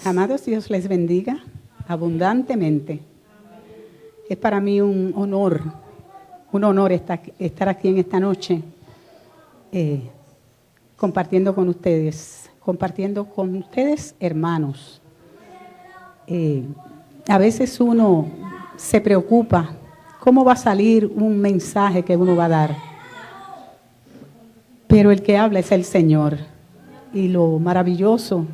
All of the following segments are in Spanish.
Amados, Dios les bendiga abundantemente. Es para mí un honor estar aquí en esta noche compartiendo con ustedes, hermanos. A veces uno se preocupa cómo va a salir un mensaje que uno va a dar, pero el que habla es el Señor. Y lo maravilloso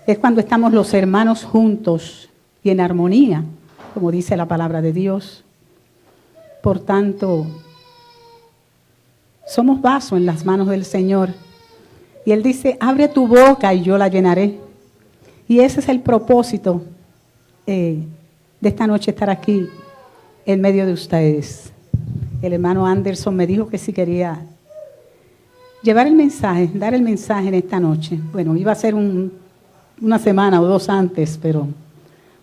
es cuando estamos los hermanos juntos y en armonía, como dice la palabra de Dios. Por tanto, somos vasos en las manos del Señor. Y Él dice, abre tu boca y yo la llenaré. Y ese es el propósito de esta noche, estar aquí en medio de ustedes. El hermano Anderson me dijo que si quería llevar el mensaje, dar el mensaje en esta noche. Bueno, iba a ser una semana o dos antes, pero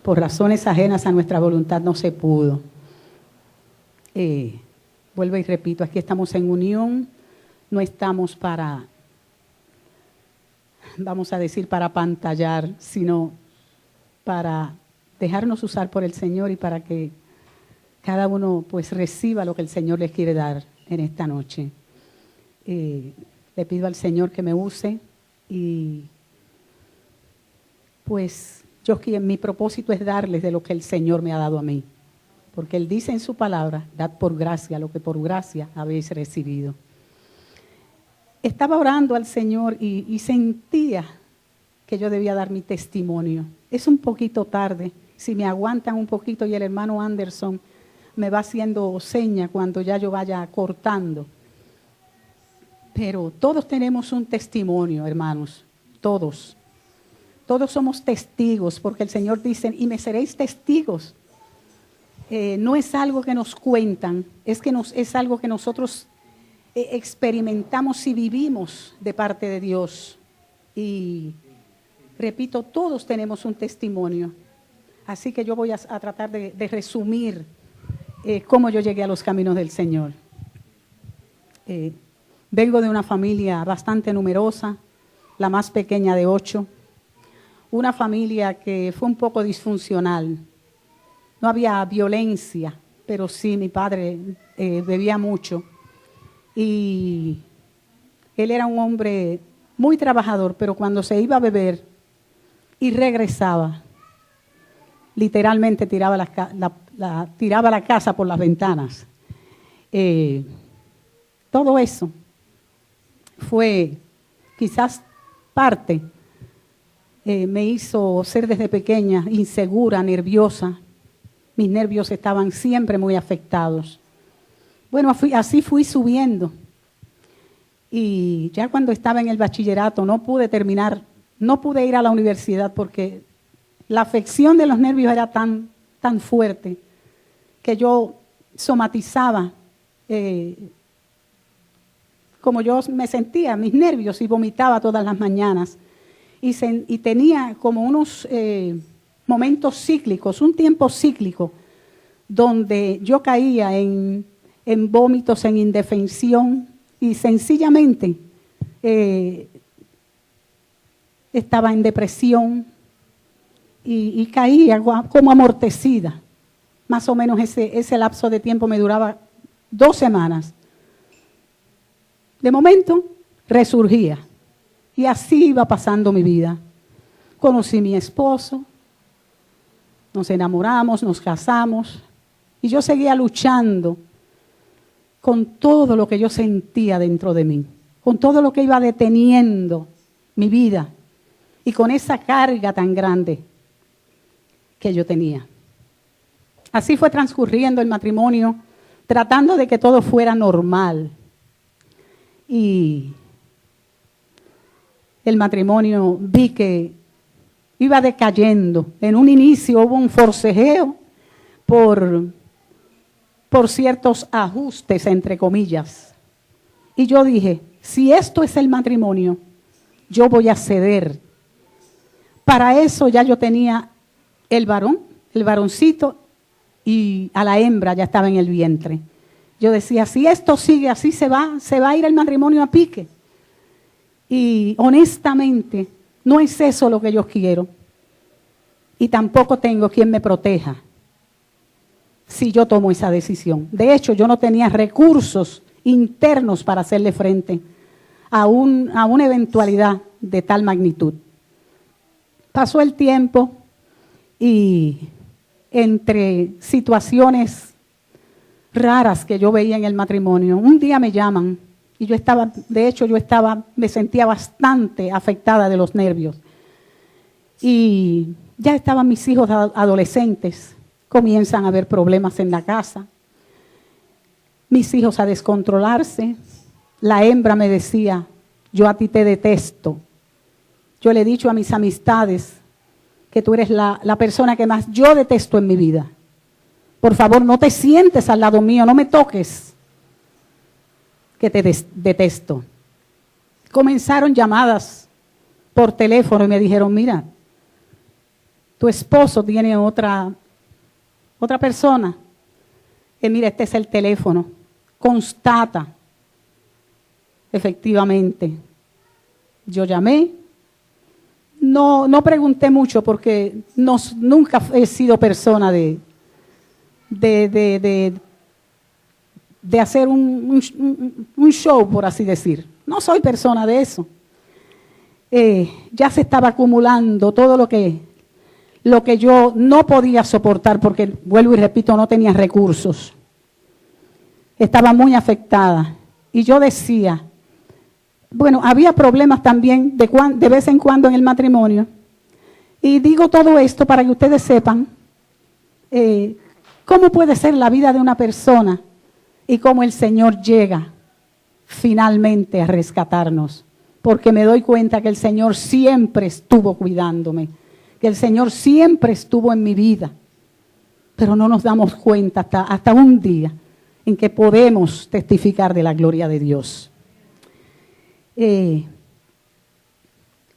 por razones ajenas a nuestra voluntad no se pudo. Vuelvo y repito, aquí estamos en unión, no estamos para, vamos a decir, para apantallar, sino para dejarnos usar por el Señor y para que cada uno pues reciba lo que el Señor les quiere dar en esta noche. Le pido al Señor que me use y pues mi propósito es darles de lo que el Señor me ha dado a mí. Porque Él dice en su palabra, dad por gracia lo que por gracia habéis recibido. Estaba orando al Señor y sentía que yo debía dar mi testimonio. Es un poquito tarde, si me aguantan un poquito y el hermano Anderson me va haciendo seña cuando ya yo vaya cortando. Pero todos tenemos un testimonio, hermanos, todos. Todos somos testigos, porque el Señor dice, y me seréis testigos. No es algo que nos cuentan, es algo que nosotros experimentamos y vivimos de parte de Dios. Y repito, todos tenemos un testimonio. Así que yo voy a tratar de resumir cómo yo llegué a los caminos del Señor. Vengo de una familia bastante numerosa, la más pequeña de 8. Una familia que fue un poco disfuncional. No había violencia, pero sí mi padre bebía mucho. Y él era un hombre muy trabajador, pero cuando se iba a beber y regresaba, literalmente tiraba la casa por las ventanas. Todo eso fue quizás parte, me hizo ser desde pequeña insegura, nerviosa. Mis nervios estaban siempre muy afectados. Bueno, así fui subiendo. Y ya cuando estaba en el bachillerato no pude ir a la universidad porque la afección de los nervios era tan fuerte que yo somatizaba como yo me sentía, mis nervios, y vomitaba todas las mañanas. Y tenía como unos momentos cíclicos, un tiempo cíclico, donde yo caía en vómitos, en indefensión, y sencillamente estaba en depresión y caía como amortecida. Más o menos ese lapso de tiempo me duraba 2 semanas. De momento, resurgía. Y así iba pasando mi vida. Conocí a mi esposo, nos enamoramos, nos casamos, y yo seguía luchando con todo lo que yo sentía dentro de mí, con todo lo que iba deteniendo mi vida y con esa carga tan grande que yo tenía. Así fue transcurriendo el matrimonio, tratando de que todo fuera normal. Y el matrimonio vi que iba decayendo. En un inicio hubo un forcejeo por ciertos ajustes, entre comillas. Y yo dije, si esto es el matrimonio, yo voy a ceder. Para eso ya yo tenía el varoncito, y a la hembra ya estaba en el vientre. Yo decía, si esto sigue así, se va a ir el matrimonio a pique. Y honestamente, no es eso lo que yo quiero. y tampoco tengo quien me proteja si yo tomo esa decisión. De hecho, yo no tenía recursos internos para hacerle frente a una eventualidad de tal magnitud. Pasó el tiempo y entre situaciones raras que yo veía en el matrimonio, un día me llaman y me sentía bastante afectada de los nervios. Y ya estaban mis hijos adolescentes, comienzan a haber problemas en la casa, mis hijos a descontrolarse. La hembra me decía, yo a ti te detesto. Yo le he dicho a mis amistades que tú eres la persona que más yo detesto en mi vida. Por favor, no te sientes al lado mío, no me toques, que te detesto. Comenzaron llamadas por teléfono y me dijeron, mira, tu esposo tiene otra persona. Mira, este es el teléfono. Constata. Efectivamente. Yo llamé. No pregunté mucho porque nunca he sido persona de hacer un show, por así decir. No soy persona de eso. Ya se estaba acumulando todo lo que yo no podía soportar porque, vuelvo y repito, no tenía recursos. Estaba muy afectada. Y yo decía, bueno, había problemas también de vez en cuando en el matrimonio. Y digo todo esto para que ustedes sepan cómo puede ser la vida de una persona y cómo el Señor llega finalmente a rescatarnos. Porque me doy cuenta que el Señor siempre estuvo cuidándome, que el Señor siempre estuvo en mi vida. Pero no nos damos cuenta hasta un día en que podemos testificar de la gloria de Dios.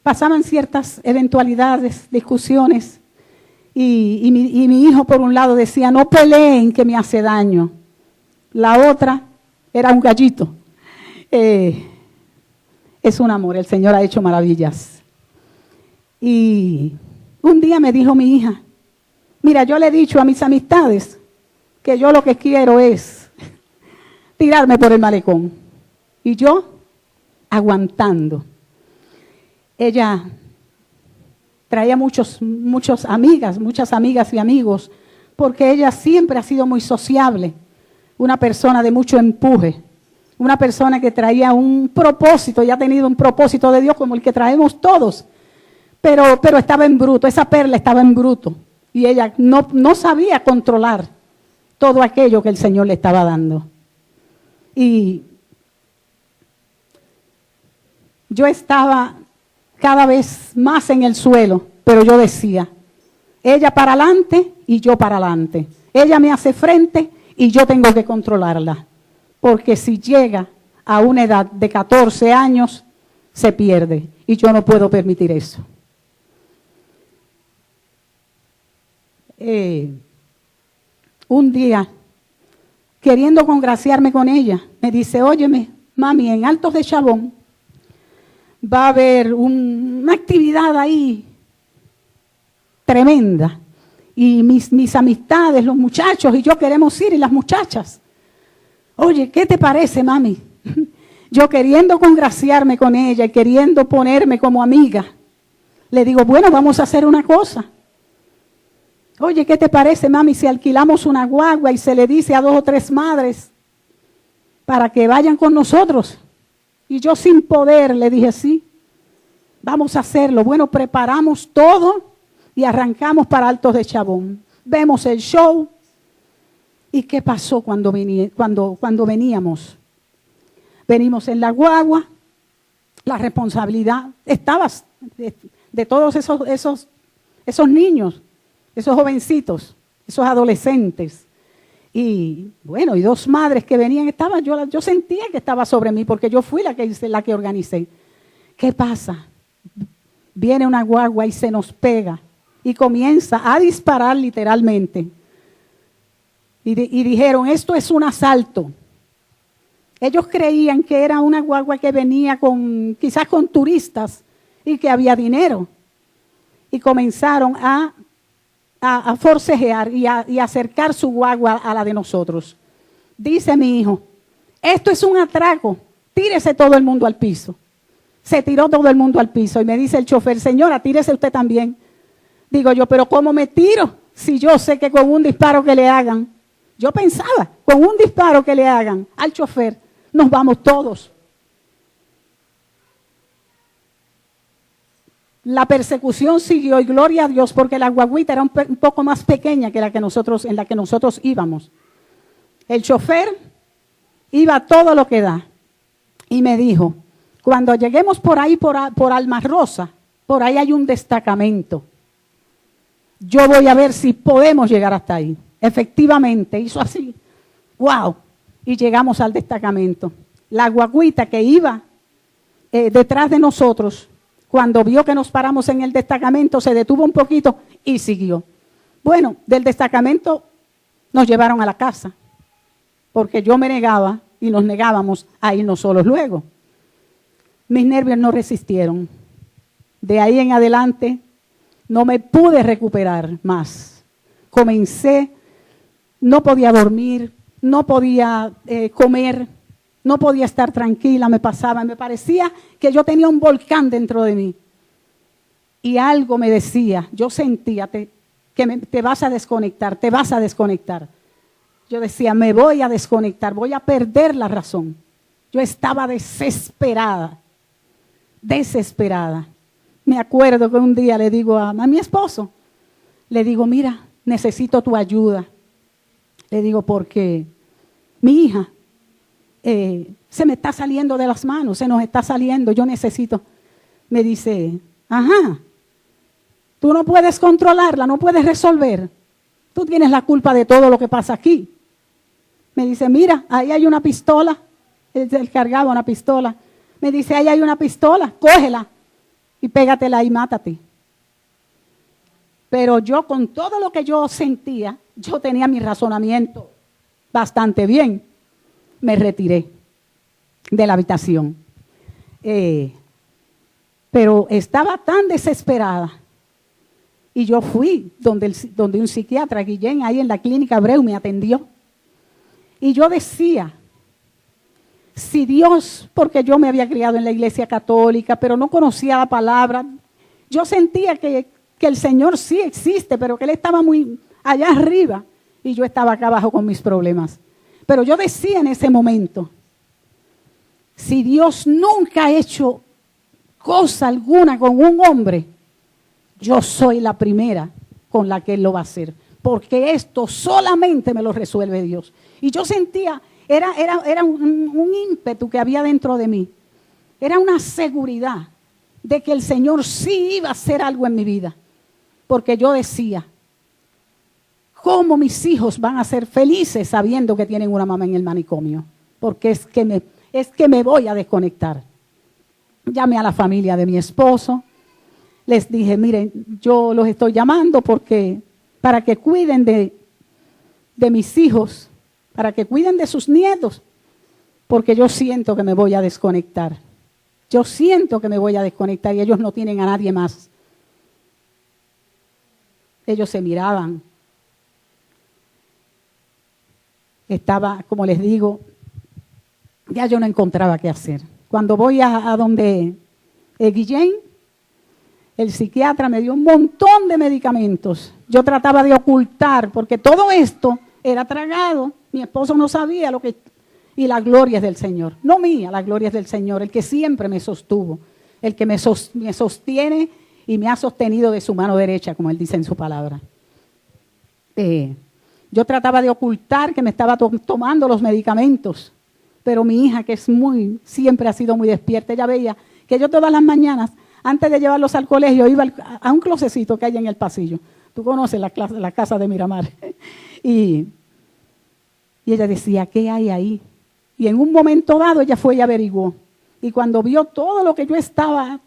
Pasaban ciertas eventualidades, discusiones, y mi hijo por un lado decía, no peleen que me hace daño. La otra era un gallito. Es un amor, el Señor ha hecho maravillas. Y un día me dijo mi hija, mira, yo le he dicho a mis amistades que yo lo que quiero es tirarme por el malecón. Y yo aguantando. Ella traía muchas amigas y amigos, porque ella siempre ha sido muy sociable, una persona de mucho empuje, una persona que traía un propósito y ha tenido un propósito de Dios como el que traemos todos, pero estaba en bruto, esa perla estaba en bruto y ella no sabía controlar todo aquello que el Señor le estaba dando. Y yo estaba cada vez más en el suelo, pero yo decía, ella para adelante y yo para adelante. Ella me hace frente y yo tengo que controlarla. Porque si llega a una edad de 14 años, se pierde. Y yo no puedo permitir eso. Un día, queriendo congraciarme con ella, me dice, óyeme, mami, en Altos de Chabón va a haber una actividad ahí tremenda. Y mis amistades, los muchachos y yo queremos ir, y las muchachas. Oye, ¿qué te parece, mami? Yo queriendo congraciarme con ella y queriendo ponerme como amiga, le digo, bueno, vamos a hacer una cosa. Oye, ¿qué te parece, mami, si alquilamos una guagua y se le dice a 2 o 3 madres para que vayan con nosotros? Y yo sin poder le dije, sí, vamos a hacerlo. Bueno, preparamos todo y arrancamos para Altos de Chabón. Vemos el show. ¿Y qué pasó cuando veníamos? Venimos en la guagua, la responsabilidad estaba de todos esos niños, esos jovencitos, esos adolescentes. Y bueno, y 2 madres que venían, yo sentía que estaba sobre mí porque yo fui la que organicé. ¿Qué pasa? Viene una guagua y se nos pega y comienza a disparar literalmente. Y dijeron, esto es un asalto. Ellos creían que era una guagua que venía quizás con turistas y que había dinero. Y comenzaron a a forcejear y a acercar su guagua a la de nosotros. Dice mi hijo, esto es un atraco, tírese todo el mundo al piso. Se tiró todo el mundo al piso y me dice el chofer, señora, tírese usted también. Digo yo, pero ¿cómo me tiro? Si yo sé que con un disparo que le hagan, yo pensaba, con un disparo que le hagan al chofer, nos vamos todos. La persecución siguió y gloria a Dios porque la guaguita era un poco más pequeña que la que nosotros, en la que nosotros íbamos. El chofer iba a todo lo que da y me dijo, cuando lleguemos por ahí, por Alma Rosa, por ahí hay un destacamento. Yo voy a ver si podemos llegar hasta ahí. Efectivamente, hizo así. ¡Wow! Y llegamos al destacamento. La guaguita que iba detrás de nosotros, cuando vio que nos paramos en el destacamento, se detuvo un poquito y siguió. Bueno, del destacamento nos llevaron a la casa, porque yo me negaba y nos negábamos a irnos solos luego. Mis nervios no resistieron. De ahí en adelante no me pude recuperar más. Comencé, no podía dormir, no podía comer, no podía estar tranquila, me parecía que yo tenía un volcán dentro de mí. Y algo me decía, yo sentía que te vas a desconectar, te vas a desconectar. Yo decía, me voy a desconectar, voy a perder la razón. Yo estaba desesperada. Me acuerdo que un día le digo a mi esposo, le digo, mira, necesito tu ayuda. Le digo, porque mi hija se me está saliendo de las manos, se nos está saliendo, yo necesito. Me dice, ajá, tú no puedes controlarla, no puedes resolver. Tú tienes la culpa de todo lo que pasa aquí. Me dice, mira, ahí hay una pistola. Él cargaba una pistola. Me dice, ahí hay una pistola, cógela y pégatela y mátate. Pero yo, con todo lo que yo sentía, yo tenía mi razonamiento bastante bien. Me retiré de la habitación. Pero estaba tan desesperada. Y yo fui donde un psiquiatra, Guillén, ahí en la clínica Abreu, me atendió. Y yo decía, si Dios, porque yo me había criado en la iglesia católica, pero no conocía la palabra, yo sentía que el Señor sí existe, pero que Él estaba muy allá arriba y yo estaba acá abajo con mis problemas. Pero yo decía en ese momento, si Dios nunca ha hecho cosa alguna con un hombre, yo soy la primera con la que Él lo va a hacer, porque esto solamente me lo resuelve Dios. Y yo sentía, era un ímpetu que había dentro de mí, era una seguridad de que el Señor sí iba a hacer algo en mi vida, porque yo decía, ¿cómo mis hijos van a ser felices sabiendo que tienen una mamá en el manicomio? Porque es que me voy a desconectar. Llamé a la familia de mi esposo, les dije, miren, yo los estoy llamando para que cuiden de mis hijos, para que cuiden de sus nietos, porque yo siento que me voy a desconectar. Yo siento que me voy a desconectar y ellos no tienen a nadie más. Ellos se miraban. Estaba, como les digo, ya yo no encontraba qué hacer. Cuando voy a donde Guillén, el psiquiatra me dio un montón de medicamentos. Yo trataba de ocultar, porque todo esto era tragado. Mi esposo no sabía lo que... Y la gloria es del Señor. No mía, la gloria es del Señor, el que siempre me sostuvo, el que me sostiene y me ha sostenido de su mano derecha, como Él dice en su palabra. Yo trataba de ocultar que me estaba tomando los medicamentos, pero mi hija, que siempre ha sido muy despierta, ella veía que yo todas las mañanas, antes de llevarlos al colegio, iba a un closecito que hay en el pasillo. Tú conoces la casa de Miramar. Y ella decía, ¿qué hay ahí? Y en un momento dado ella fue y averiguó. Y cuando vio todo lo que yo estaba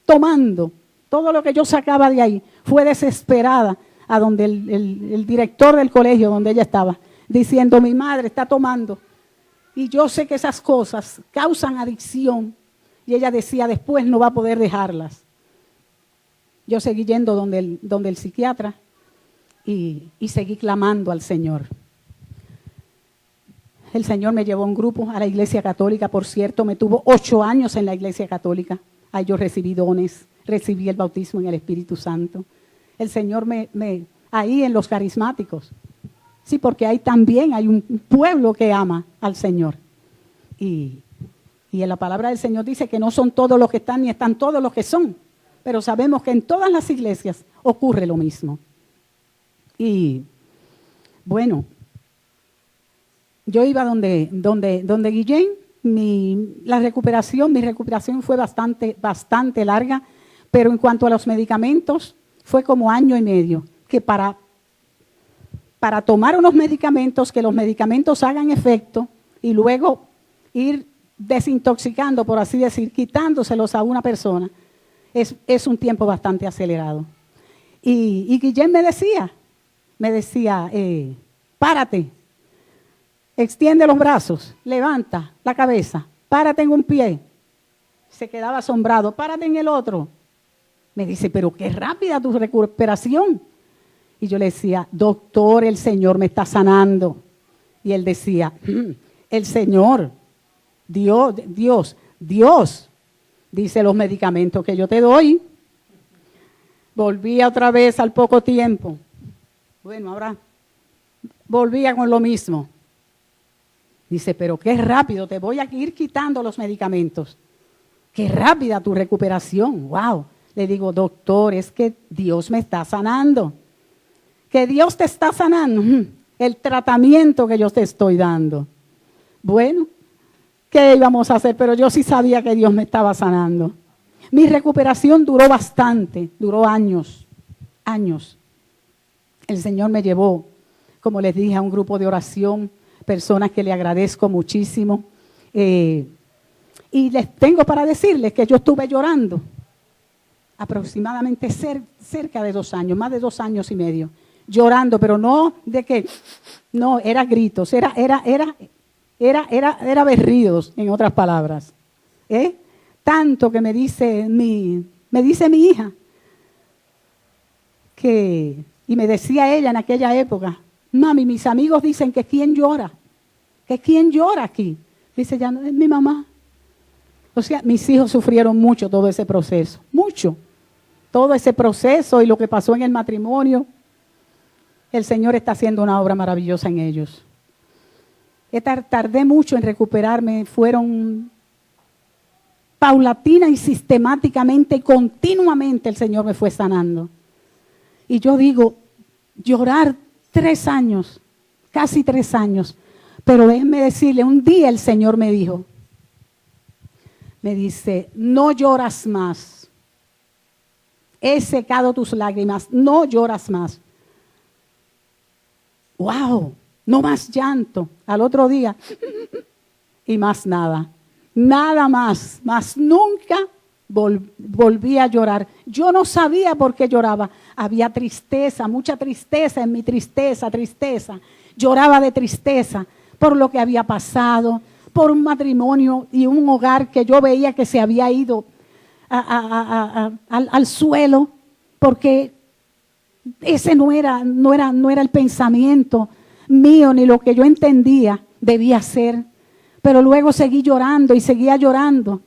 tomando, todo lo que yo sacaba de ahí, fue desesperada a donde el director del colegio donde ella estaba, diciendo, mi madre está tomando. Y yo sé que esas cosas causan adicción. Y ella decía, después no va a poder dejarlas. Yo seguí yendo donde el psiquiatra. y seguí clamando al Señor. El Señor me llevó a un grupo a la Iglesia Católica, por cierto, me tuvo 8 años en la Iglesia Católica. Ahí yo recibí dones, recibí el bautismo en el Espíritu Santo. El Señor ahí en los carismáticos. Sí, porque ahí también hay un pueblo que ama al Señor. Y en la palabra del Señor dice que no son todos los que están, ni están todos los que son. Pero sabemos que en todas las iglesias ocurre lo mismo. Y bueno, yo iba donde Guillén, mi recuperación fue bastante larga, pero en cuanto a los medicamentos, fue como 1 año y medio, que para tomar unos medicamentos, que los medicamentos hagan efecto y luego ir desintoxicando, por así decir, quitándoselos a una persona, es un tiempo bastante acelerado. Y Guillén me decía, párate, extiende los brazos, levanta la cabeza, párate en un pie. Se quedaba asombrado, párate en el otro. Me dice, pero qué rápida tu recuperación. Y yo le decía, doctor, el Señor me está sanando. Y él decía, el Señor, Dios, dice los medicamentos que yo te doy. Volvía otra vez al poco tiempo. Bueno, ahora volvía con lo mismo. Dice, pero qué rápido, te voy a ir quitando los medicamentos. Qué rápida tu recuperación, wow. Le digo, doctor, es que Dios me está sanando. Que Dios te está sanando. El tratamiento que yo te estoy dando. Bueno, ¿qué íbamos a hacer? Pero yo sí sabía que Dios me estaba sanando. Mi recuperación duró bastante, duró años. El Señor me llevó, como les dije, a un grupo de oración, personas que le agradezco muchísimo. Y les tengo para decirles que yo estuve llorando aproximadamente cerca de 2 años, más de 2 años y medio, llorando, pero no era gritos, era berridos, en otras palabras. Tanto que me dice mi hija, y me decía ella en aquella época, mami, mis amigos dicen que quién llora aquí. Dice, ya no es mi mamá. O sea, mis hijos sufrieron mucho todo ese proceso, mucho. Todo ese proceso y lo que pasó en el matrimonio, el Señor está haciendo una obra maravillosa en ellos. Tardé mucho en recuperarme, fueron paulatina y sistemáticamente y continuamente el Señor me fue sanando. Y yo digo, llorar 3 años, casi 3 años, pero déjenme decirle, un día el Señor me dice, no lloras más. He secado tus lágrimas, no lloras más. ¡Wow! No más llanto. Al otro día, y más nada. Nada más. Más nunca volví a llorar. Yo no sabía por qué lloraba. Había tristeza, mucha tristeza en mi tristeza. Lloraba de tristeza por lo que había pasado, por un matrimonio y un hogar que yo veía que se había ido al suelo, porque ese no era el pensamiento mío, ni lo que yo entendía debía ser. Pero luego seguí llorando y seguía llorando.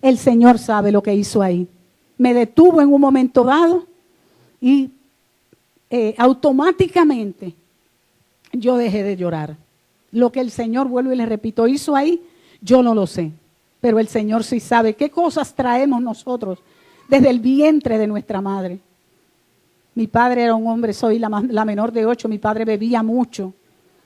El Señor sabe lo que hizo ahí. Me detuvo en un momento dado y automáticamente yo dejé de llorar. Lo que el Señor, vuelvo y le repito, hizo ahí, yo no lo sé. Pero el Señor sí sabe qué cosas traemos nosotros desde el vientre de nuestra madre. Mi padre era un hombre, soy la menor de 8, mi padre bebía mucho.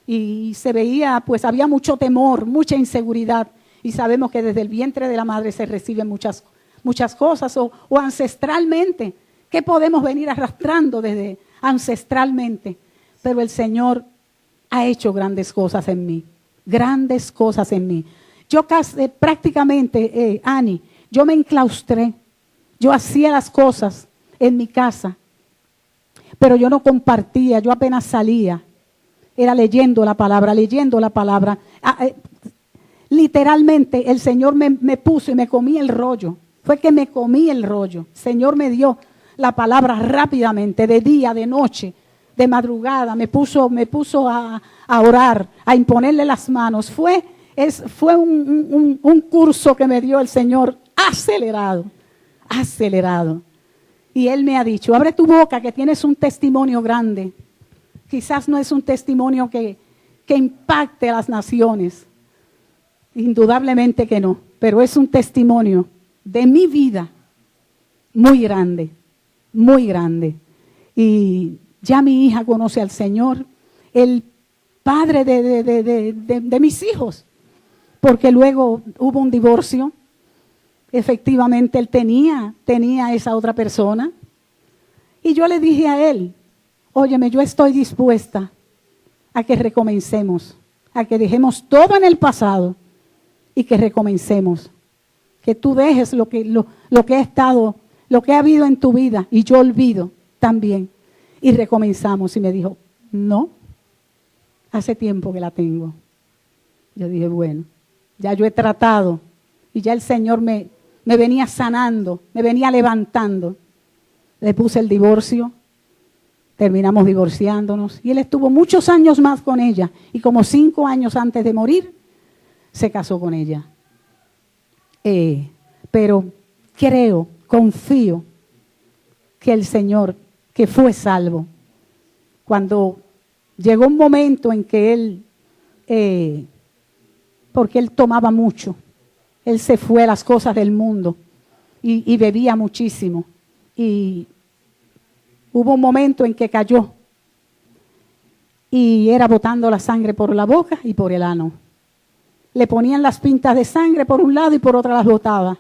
Y se veía, pues había mucho temor, mucha inseguridad. Y sabemos que desde el vientre de la madre se reciben muchas cosas o ancestralmente. ¿Qué podemos venir arrastrando desde ancestralmente? Pero el Señor ha hecho grandes cosas en mí. Grandes cosas en mí. Yo prácticamente, Ani, yo me enclaustré. Yo hacía las cosas en mi casa, pero yo no compartía, yo apenas salía. Era leyendo la palabra. Literalmente el Señor me puso y me comí el rollo. Fue que me comí el rollo. El Señor me dio la palabra rápidamente, de día, de noche, de madrugada, me puso a orar, a imponerle las manos. Fue un curso que me dio el Señor acelerado. Y Él me ha dicho, abre tu boca que tienes un testimonio grande. Quizás no es un testimonio que impacte a las naciones. Indudablemente que no, pero es un testimonio de mi vida muy grande, muy grande. Y ya mi hija conoce al Señor, el padre de mis hijos, porque luego hubo un divorcio. Efectivamente, él tenía esa otra persona. Y yo le dije a él, óyeme, yo estoy dispuesta a que recomencemos, a que dejemos todo en el pasado y que recomencemos. Que tú dejes lo que ha estado, lo que ha habido en tu vida, y yo olvido también. Y recomenzamos. Y me dijo, no, hace tiempo que la tengo. Yo dije, bueno, ya yo he tratado y ya el Señor me venía sanando, me venía levantando. Le puse el divorcio, terminamos divorciándonos y él estuvo muchos años más con ella y como 5 años antes de morir se casó con ella. Pero creo, confío que el Señor, que fue salvo, cuando llegó un momento en que él, porque él tomaba mucho, él se fue a las cosas del mundo y bebía muchísimo. Y hubo un momento en que cayó y era botando la sangre por la boca y por el ano. Le ponían las pintas de sangre por un lado y por otro las botaba.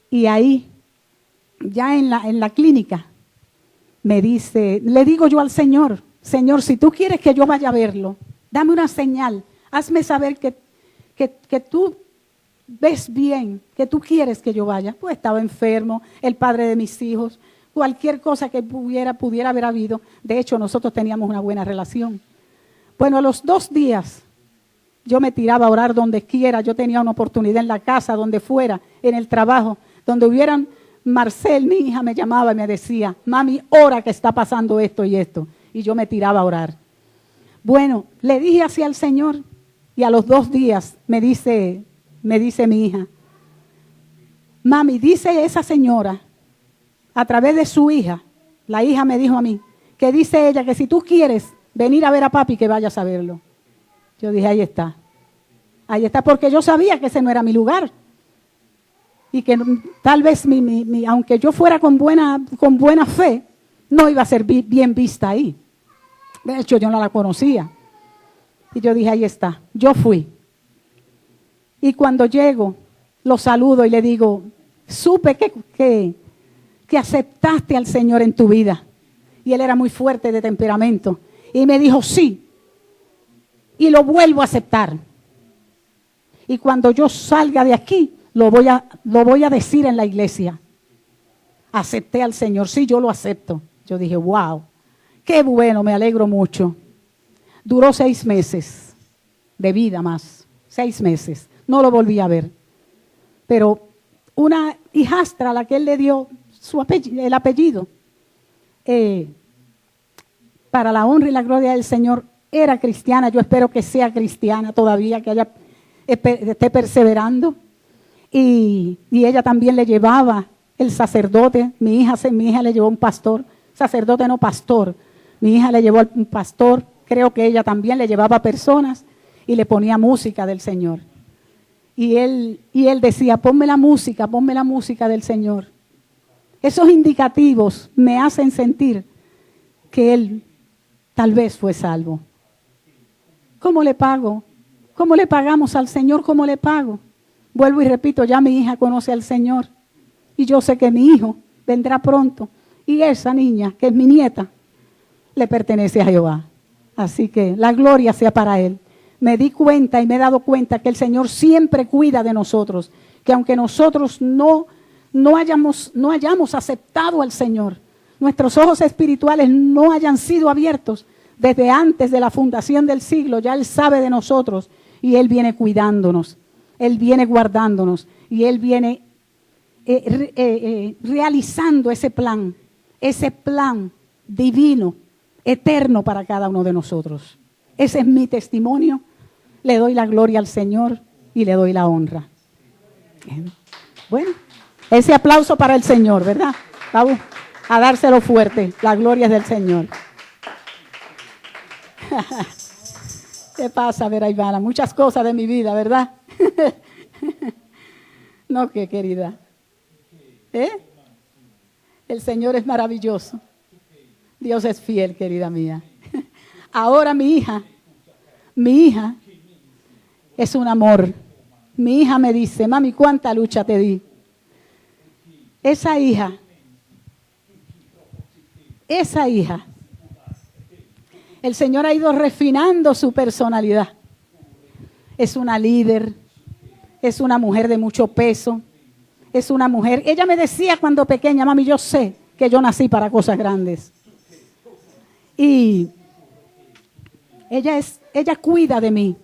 Y ahí, ya en la clínica, me dice, le digo yo al Señor, Señor, si tú quieres que yo vaya a verlo, dame una señal, hazme saber que tú ves bien, que tú quieres que yo vaya. Pues estaba enfermo, el padre de mis hijos, cualquier cosa que pudiera haber habido. De hecho, nosotros teníamos una buena relación. Bueno, a los 2 días, yo me tiraba a orar donde quiera. Yo tenía una oportunidad en la casa, donde fuera, en el trabajo, donde hubieran. Marcel, mi hija, me llamaba y me decía, mami, ora que está pasando esto y esto. Y yo me tiraba a orar. Bueno, le dije así al Señor y a los 2 días me dice mi hija, mami, dice esa señora, a través de su hija, la hija me dijo a mí, que dice ella que si tú quieres venir a ver a papi, que vayas a verlo. Yo dije, ahí está, porque yo sabía que ese no era mi lugar. Y que tal vez, aunque yo fuera con buena fe, no iba a ser bien vista ahí. De hecho, yo no la conocía. Y yo dije, ahí está, yo fui. Y cuando llego, lo saludo y le digo, supe que aceptaste al Señor en tu vida. Y él era muy fuerte de temperamento. Y me dijo, sí. Y lo vuelvo a aceptar. Y cuando yo salga de aquí, lo voy a decir en la iglesia. Acepté al Señor, sí, yo lo acepto. Yo dije, wow, qué bueno, me alegro mucho. Duró 6 meses de vida más, 6 meses. No lo volví a ver. Pero una hijastra a la que él le dio el apellido, para la honra y la gloria del Señor, era cristiana. Yo espero que sea cristiana todavía, que esté perseverando. Y ella también le llevaba el sacerdote. Mi hija le llevó un pastor, sacerdote no pastor. Mi hija le llevó un pastor. Creo que ella también le llevaba personas y le ponía música del Señor. Y él decía, ponme la música del Señor. Esos indicativos me hacen sentir que él tal vez fue salvo. ¿Cómo le pago? ¿Cómo le pagamos al Señor? ¿Cómo le pago? Vuelvo y repito, ya mi hija conoce al Señor. Y yo sé que mi hijo vendrá pronto. Y esa niña, que es mi nieta, le pertenece a Jehová. Así que la gloria sea para Él. Me di cuenta y me he dado cuenta que el Señor siempre cuida de nosotros. Que aunque nosotros no hayamos aceptado al Señor, nuestros ojos espirituales no hayan sido abiertos desde antes de la fundación del siglo, ya Él sabe de nosotros y Él viene cuidándonos. Él viene guardándonos y Él viene realizando ese plan divino, eterno para cada uno de nosotros. Ese es mi testimonio. Le doy la gloria al Señor y le doy la honra. Bueno, ese aplauso para el Señor, ¿verdad? Vamos a dárselo fuerte. La gloria es del Señor. ¿Qué pasa, Vera Ivana? Muchas cosas de mi vida, ¿verdad? No, qué querida. El Señor es maravilloso. Dios es fiel, querida mía. Ahora mi hija es un amor. Mi hija me dice, mami, ¿cuánta lucha te di? Esa hija, el Señor ha ido refinando su personalidad. Es una líder, es una mujer de mucho peso, es una mujer. Ella me decía cuando pequeña, mami, yo sé que yo nací para cosas grandes. Y ella cuida de mí.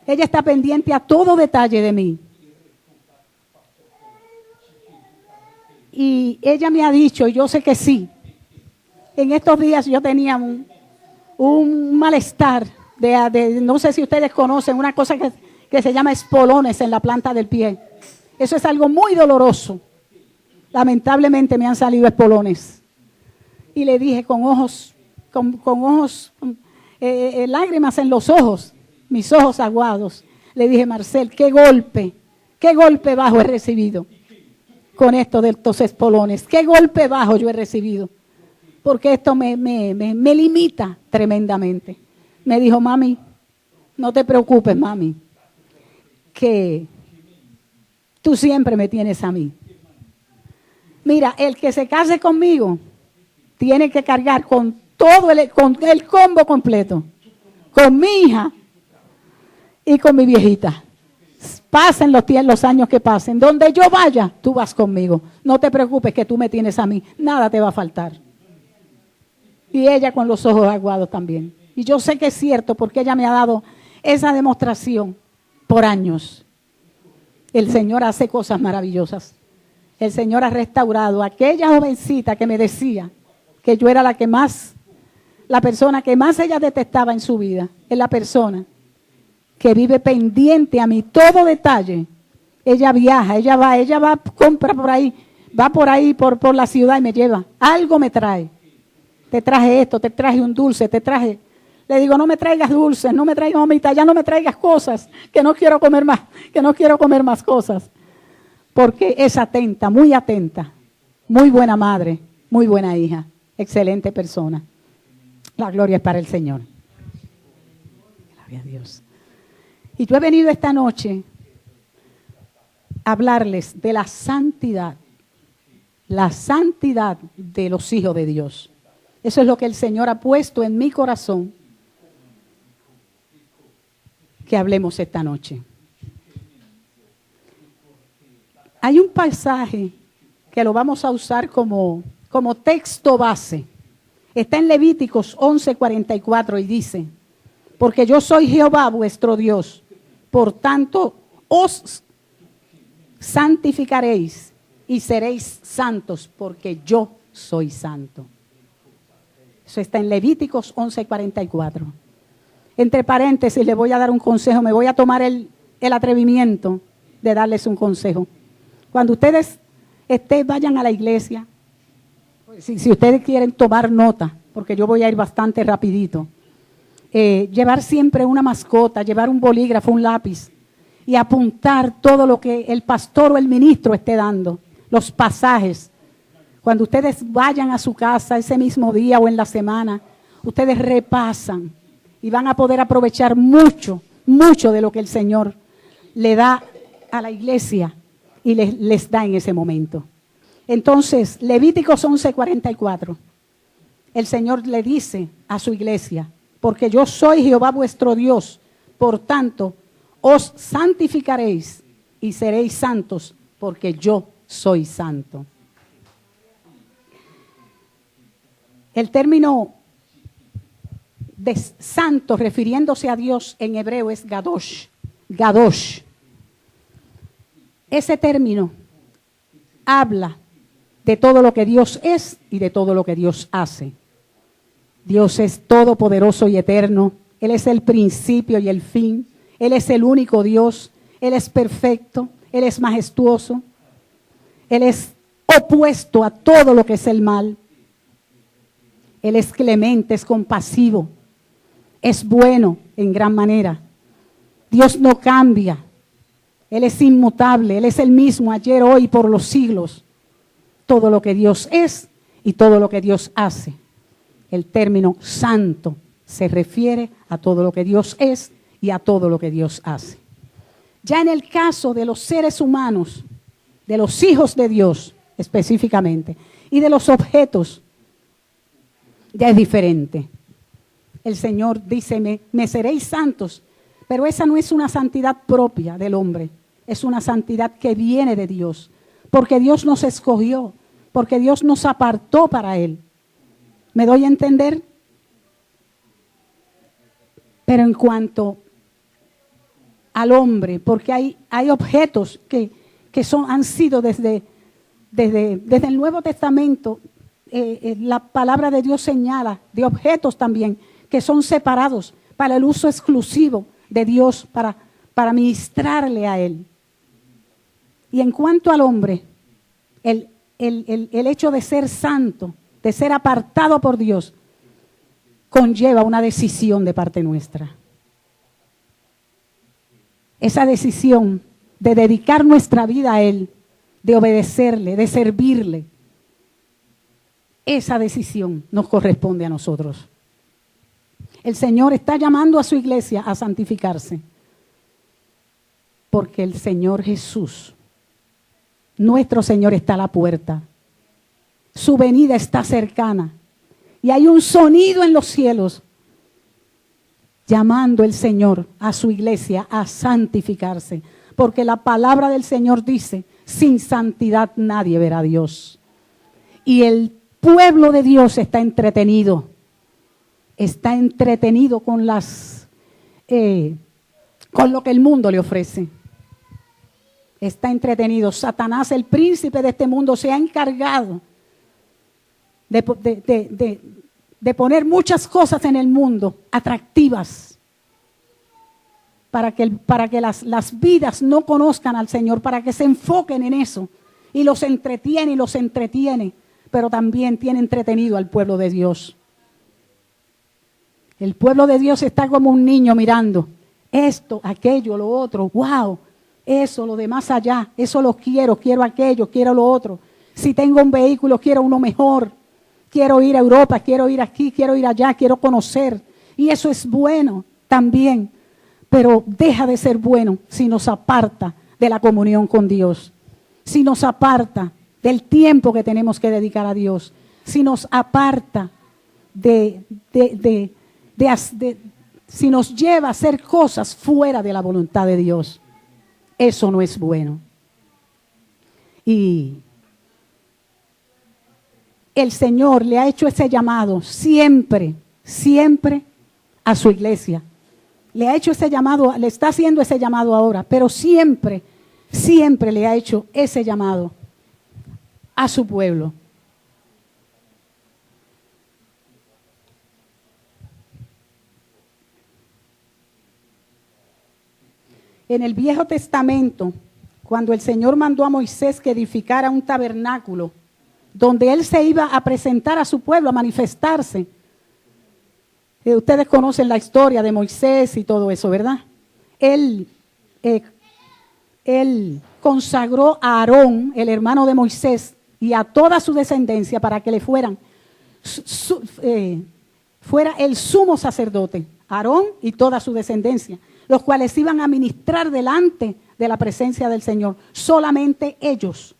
Ella está pendiente a todo detalle de mí. Y ella me ha dicho, y yo sé que sí, en estos días yo tenía un malestar, no sé si ustedes conocen, una cosa que se llama espolones en la planta del pie. Eso es algo muy doloroso. Lamentablemente me han salido espolones. Y le dije con lágrimas en los ojos, mis ojos aguados, le dije, Marcel, qué golpe bajo he recibido con esto de estos espolones. Qué golpe bajo yo he recibido. Porque esto me limita tremendamente. Me dijo, mami, no te preocupes, mami, que tú siempre me tienes a mí. Mira, el que se case conmigo tiene que cargar con todo con el combo completo. Con mi hija y con mi viejita. Pasen los años que pasen. Donde yo vaya, tú vas conmigo. No te preocupes que tú me tienes a mí. Nada te va a faltar. Y ella con los ojos aguados también. Y yo sé que es cierto porque ella me ha dado esa demostración por años. El Señor hace cosas maravillosas. El Señor ha restaurado a aquella jovencita que me decía que yo era la persona que más ella detestaba en su vida. Es la persona que vive pendiente a mí, todo detalle. Ella viaja, ella va, compra por ahí, va por ahí, por la ciudad y me lleva. Algo me trae. Te traje esto, te traje un dulce, te traje. Le digo, no me traigas dulces, no me traigas mamita, ya no me traigas cosas, que no quiero comer más cosas. Porque es atenta, muy buena madre, muy buena hija, excelente persona. La gloria es para el Señor. Gloria a Dios. Y yo he venido esta noche a hablarles de la santidad de los hijos de Dios. Eso es lo que el Señor ha puesto en mi corazón que hablemos esta noche. Hay un pasaje que lo vamos a usar como texto base. Está en Levíticos 11:44 y dice, porque yo soy Jehová vuestro Dios, por tanto os santificaréis y seréis santos, porque yo soy santo. Eso está en Levíticos 11:44. Entre paréntesis, le voy a dar un consejo. Me voy a tomar el atrevimiento de darles un consejo. Cuando ustedes vayan a la iglesia, si ustedes quieren tomar nota, porque yo voy a ir bastante rapidito, llevar siempre una mascota, llevar un bolígrafo, un lápiz y apuntar todo lo que el pastor o el ministro esté dando, los pasajes. Cuando ustedes vayan a su casa ese mismo día o en la semana, ustedes repasan y van a poder aprovechar mucho de lo que el Señor le da a la iglesia y les da en ese momento. Entonces, Levíticos 11:44, el Señor le dice a su iglesia, porque yo soy Jehová vuestro Dios, por tanto, os santificaréis y seréis santos, porque yo soy santo. El término de santo, refiriéndose a Dios en hebreo, es Gadosh. Gadosh. Ese término habla de todo lo que Dios es y de todo lo que Dios hace. Dios es todopoderoso y eterno. Él es el principio y el fin. Él es el único Dios. Él es perfecto. Él es majestuoso. Él es opuesto a todo lo que es el mal. Él es clemente, es compasivo. Es bueno en gran manera. Dios no cambia. Él es inmutable. Él es el mismo ayer, hoy y por los siglos. Todo lo que Dios es y todo lo que Dios hace. El término santo se refiere a todo lo que Dios es y a todo lo que Dios hace. Ya en el caso de los seres humanos, de los hijos de Dios específicamente, y de los objetos, ya es diferente. El Señor dice, me seréis santos, pero esa no es una santidad propia del hombre, es una santidad que viene de Dios, porque Dios nos escogió, porque Dios nos apartó para Él. ¿Me doy a entender? Pero en cuanto al hombre, porque hay objetos que han sido desde el Nuevo Testamento, la palabra de Dios señala de objetos también que son separados para el uso exclusivo de Dios, para ministrarle a Él. Y en cuanto al hombre, el hecho de ser santo, de ser apartado por Dios, conlleva una decisión de parte nuestra. Esa decisión de dedicar nuestra vida a Él, de obedecerle, de servirle, esa decisión nos corresponde a nosotros. El Señor está llamando a su iglesia a santificarse, porque el Señor Jesús, nuestro Señor, está a la puerta. Su venida está cercana y hay un sonido en los cielos llamando el Señor a su iglesia a santificarse, porque la palabra del Señor dice, sin santidad nadie verá a Dios. Y el pueblo de Dios está entretenido con lo que el mundo le ofrece. Está entretenido. Satanás, el príncipe de este mundo, se ha encargado de poner muchas cosas en el mundo atractivas para que las vidas no conozcan al Señor, para que se enfoquen en eso, y los entretiene, pero también tiene entretenido al pueblo de Dios. El pueblo de Dios está como un niño mirando esto, aquello, lo otro, wow, eso, lo de más allá, eso lo quiero aquello, quiero lo otro. Si tengo un vehículo, quiero uno mejor. Quiero ir a Europa, quiero ir aquí, quiero ir allá, quiero conocer. Y eso es bueno también, pero deja de ser bueno si nos aparta de la comunión con Dios, si nos aparta del tiempo que tenemos que dedicar a Dios, si nos aparta si nos lleva a hacer cosas fuera de la voluntad de Dios. Eso no es bueno. Y el Señor le ha hecho ese llamado siempre a su iglesia. Le ha hecho ese llamado, le está haciendo ese llamado ahora, pero siempre le ha hecho ese llamado a su pueblo. En el Viejo Testamento, cuando el Señor mandó a Moisés que edificara un tabernáculo, donde él se iba a presentar a su pueblo, a manifestarse. Ustedes conocen la historia de Moisés y todo eso, ¿verdad? Él consagró a Aarón, el hermano de Moisés, y a toda su descendencia para que le fuera el sumo sacerdote, Aarón y toda su descendencia, los cuales iban a ministrar delante de la presencia del Señor, solamente ellos.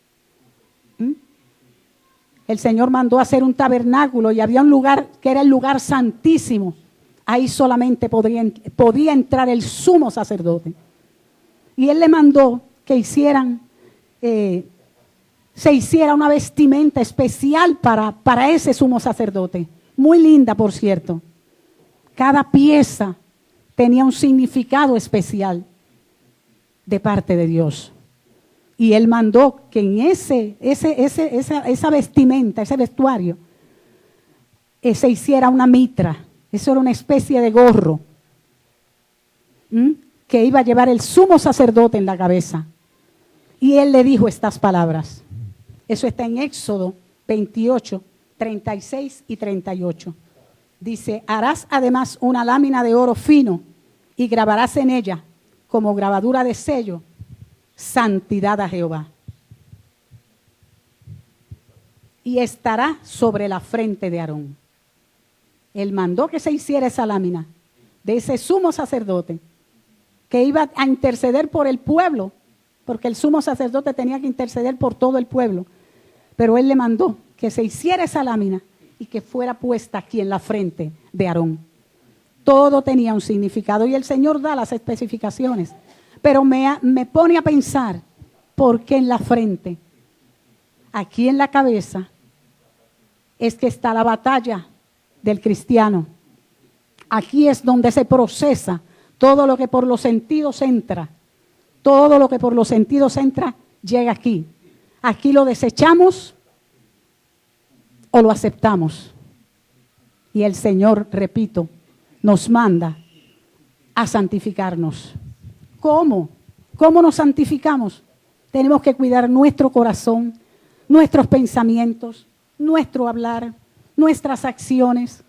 El Señor mandó a hacer un tabernáculo y había un lugar que era el lugar santísimo. Ahí solamente podía entrar el sumo sacerdote. Y Él le mandó que se hiciera una vestimenta especial para ese sumo sacerdote. Muy linda, por cierto. Cada pieza tenía un significado especial de parte de Dios. Y Él mandó que en esa vestimenta, ese vestuario, se hiciera una mitra. Eso era una especie de gorro que iba a llevar el sumo sacerdote en la cabeza. Y Él le dijo estas palabras. Eso está en Éxodo 28, 36 y 38. Dice, harás además una lámina de oro fino y grabarás en ella, como grabadura de sello, santidad a Jehová. Y estará sobre la frente de Aarón. Él mandó que se hiciera esa lámina de ese sumo sacerdote que iba a interceder por el pueblo, porque el sumo sacerdote tenía que interceder por todo el pueblo. Pero Él le mandó que se hiciera esa lámina y que fuera puesta aquí en la frente de Aarón. Todo tenía un significado y el Señor da las especificaciones. Pero me pone a pensar, ¿por qué en la frente? Aquí en la cabeza es que está la batalla del cristiano. Aquí es donde se procesa todo lo que por los sentidos entra. Todo lo que por los sentidos entra llega aquí. Aquí lo desechamos o lo aceptamos. Y el Señor, repito, nos manda a santificarnos. ¿Cómo? ¿Cómo nos santificamos? Tenemos que cuidar nuestro corazón, nuestros pensamientos, nuestro hablar, nuestras acciones.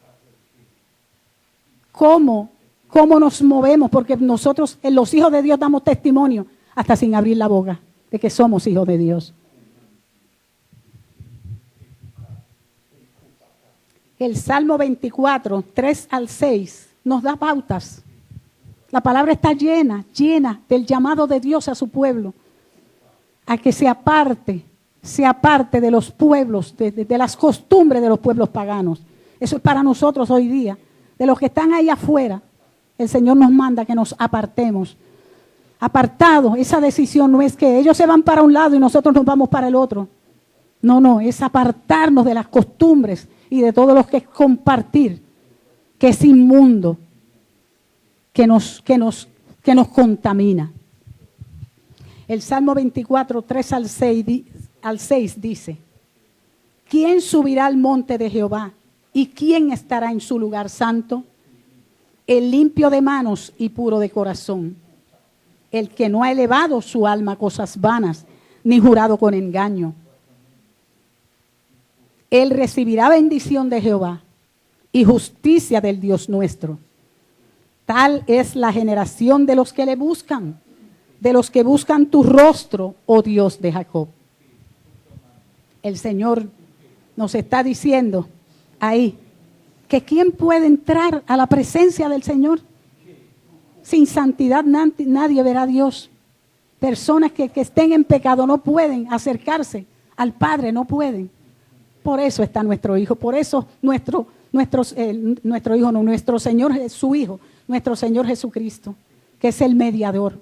¿Cómo nos movemos? Porque nosotros, los hijos de Dios, damos testimonio hasta sin abrir la boca de que somos hijos de Dios. El Salmo 24, 3 al 6, nos da pautas. La palabra está llena del llamado de Dios a su pueblo, a que se aparte de los pueblos, de las costumbres de los pueblos paganos. Eso es para nosotros hoy día. De los que están ahí afuera, el Señor nos manda que nos apartemos. Apartado, esa decisión no es que ellos se van para un lado y nosotros nos vamos para el otro. No, es apartarnos de las costumbres y de todo lo que es compartir, que es inmundo, que nos contamina. El Salmo 24, 3 al 6 dice, ¿quién subirá al monte de Jehová? ¿Y quién estará en su lugar santo? El limpio de manos y puro de corazón, el que no ha elevado su alma a cosas vanas, ni jurado con engaño. Él recibirá bendición de Jehová y justicia del Dios nuestro. Tal es la generación de los que le buscan, de los que buscan tu rostro, oh Dios de Jacob. El Señor nos está diciendo ahí que ¿quién puede entrar a la presencia del Señor? Sin santidad nadie verá a Dios. Personas que estén en pecado no pueden acercarse al Padre, no pueden. Por eso está nuestro Hijo, por eso nuestro Señor es su Hijo, nuestro Señor Jesucristo, que es el mediador.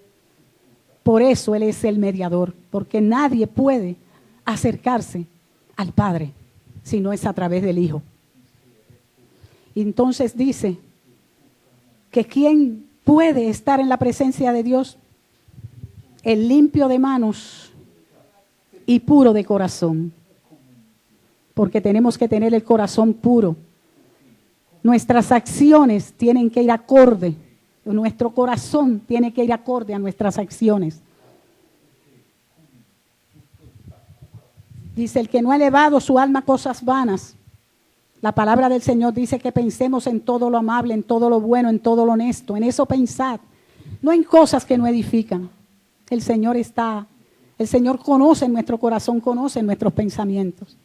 Por eso Él es el mediador, porque nadie puede acercarse al Padre si no es a través del Hijo. Y entonces dice que ¿quién puede estar en la presencia de Dios? El limpio de manos y puro de corazón. Porque tenemos que tener el corazón puro. Nuestras acciones tienen que ir acorde. Nuestro corazón tiene que ir acorde a nuestras acciones. Dice, el que no ha elevado su alma a cosas vanas. La palabra del Señor dice que pensemos en todo lo amable, en todo lo bueno, en todo lo honesto. En eso pensad. No en cosas que no edifican. El Señor conoce nuestro corazón, conoce nuestros pensamientos.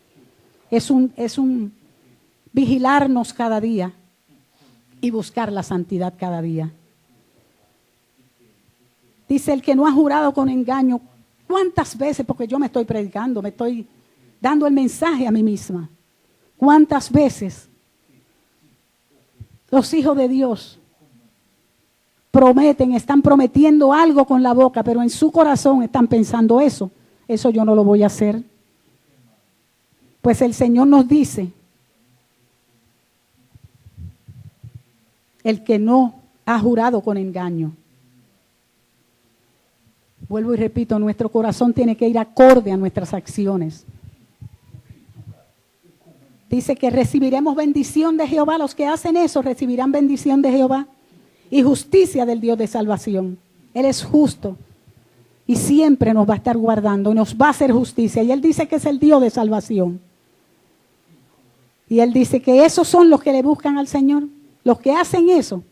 Es un vigilarnos cada día y buscar la santidad cada día. Dice, el que no ha jurado con engaño. ¿Cuántas veces? Porque yo me estoy predicando, me estoy dando el mensaje a mí misma. ¿Cuántas veces los hijos de Dios están prometiendo algo con la boca, pero en su corazón están pensando eso yo no lo voy a hacer? Pues el Señor nos dice, el que no ha jurado con engaño. Vuelvo y repito, nuestro corazón tiene que ir acorde a nuestras acciones. Dice que recibiremos bendición de Jehová. Los que hacen eso recibirán bendición de Jehová y justicia del Dios de salvación. Él es justo y siempre nos va a estar guardando y nos va a hacer justicia. Y Él dice que es el Dios de salvación. Y Él dice que esos son los que le buscan al Señor. Los que hacen eso.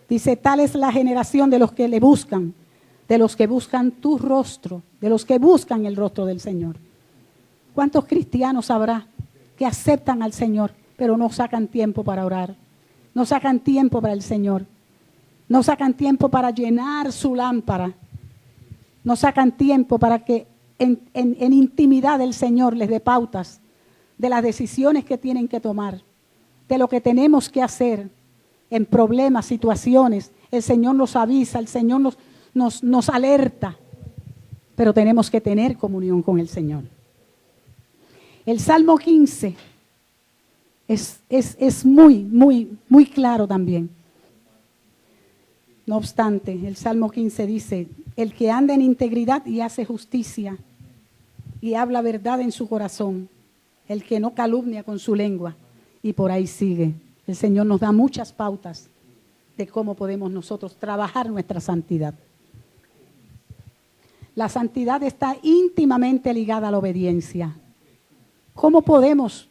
Dice, tal es la generación de los que le buscan. De los que buscan tu rostro. De los que buscan el rostro del Señor. ¿Cuántos cristianos habrá que aceptan al Señor, pero no sacan tiempo para orar? No sacan tiempo para el Señor. No sacan tiempo para llenar su lámpara. No sacan tiempo para que en intimidad el Señor les dé pautas de las decisiones que tienen que tomar, de lo que tenemos que hacer en problemas, situaciones. El Señor nos avisa, el Señor nos alerta, pero tenemos que tener comunión con el Señor. El Salmo 15 es muy claro también. No obstante, el Salmo 15 dice, el que anda en integridad y hace justicia y habla verdad en su corazón, el que no calumnia con su lengua, y por ahí sigue. El Señor nos da muchas pautas de cómo podemos nosotros trabajar nuestra santidad. La santidad está íntimamente ligada a la obediencia. ¿Cómo podemos,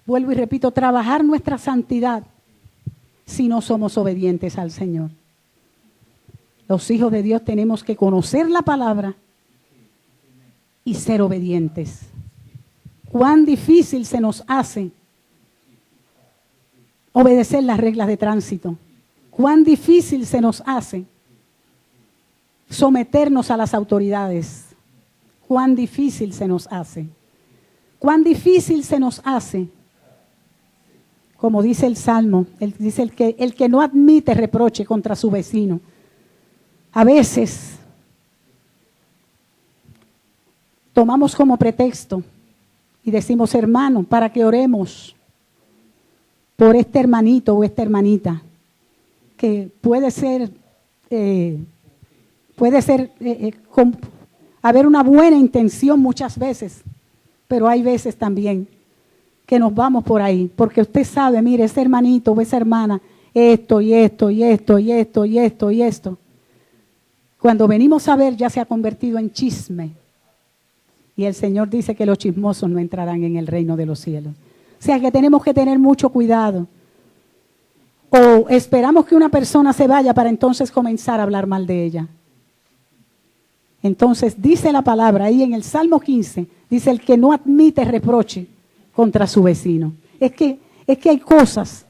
vuelvo y repito, trabajar nuestra santidad si no somos obedientes al Señor? Los hijos de Dios tenemos que conocer la palabra y ser obedientes. Cuán difícil se nos hace obedecer las reglas de tránsito. Cuán difícil se nos hace someternos a las autoridades. Cuán difícil se nos hace. Cuán difícil se nos hace. Como dice el Salmo, dice el que no admite reproche contra su vecino. A veces tomamos como pretexto y decimos, hermano, para que oremos por este hermanito o esta hermanita, que puede ser haber una buena intención muchas veces, pero hay veces también que nos vamos por ahí, porque usted sabe, mire, ese hermanito o esa hermana, esto y esto y esto y esto y esto y esto. Cuando venimos a ver, ya se ha convertido en chisme. Y el Señor dice que los chismosos no entrarán en el reino de los cielos. O sea que tenemos que tener mucho cuidado. O esperamos que una persona se vaya para entonces comenzar a hablar mal de ella. Entonces dice la palabra ahí en el Salmo 15, dice el que no admite reproche contra su vecino. Es que hay cosas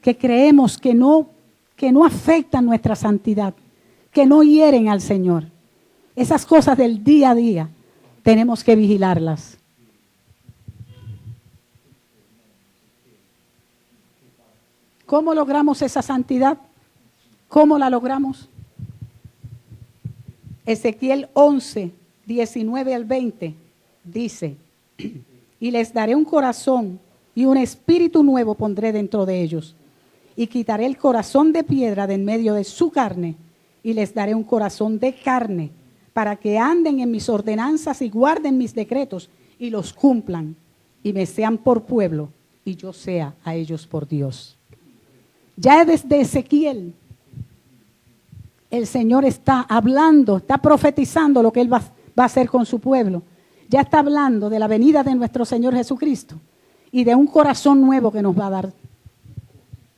que creemos que no afectan nuestra santidad, que no hieren al Señor. Esas cosas del día a día tenemos que vigilarlas. ¿Cómo logramos esa santidad? ¿Cómo la logramos? Ezequiel 11, 19 al 20 dice, y les daré un corazón y un espíritu nuevo pondré dentro de ellos, y quitaré el corazón de piedra de en medio de su carne, y les daré un corazón de carne, para que anden en mis ordenanzas y guarden mis decretos, y los cumplan, y me sean por pueblo, y yo sea a ellos por Dios. Ya desde Ezequiel, el Señor está hablando, está profetizando lo que Él va a hacer con su pueblo. Ya está hablando de la venida de nuestro Señor Jesucristo y de un corazón nuevo que nos va a dar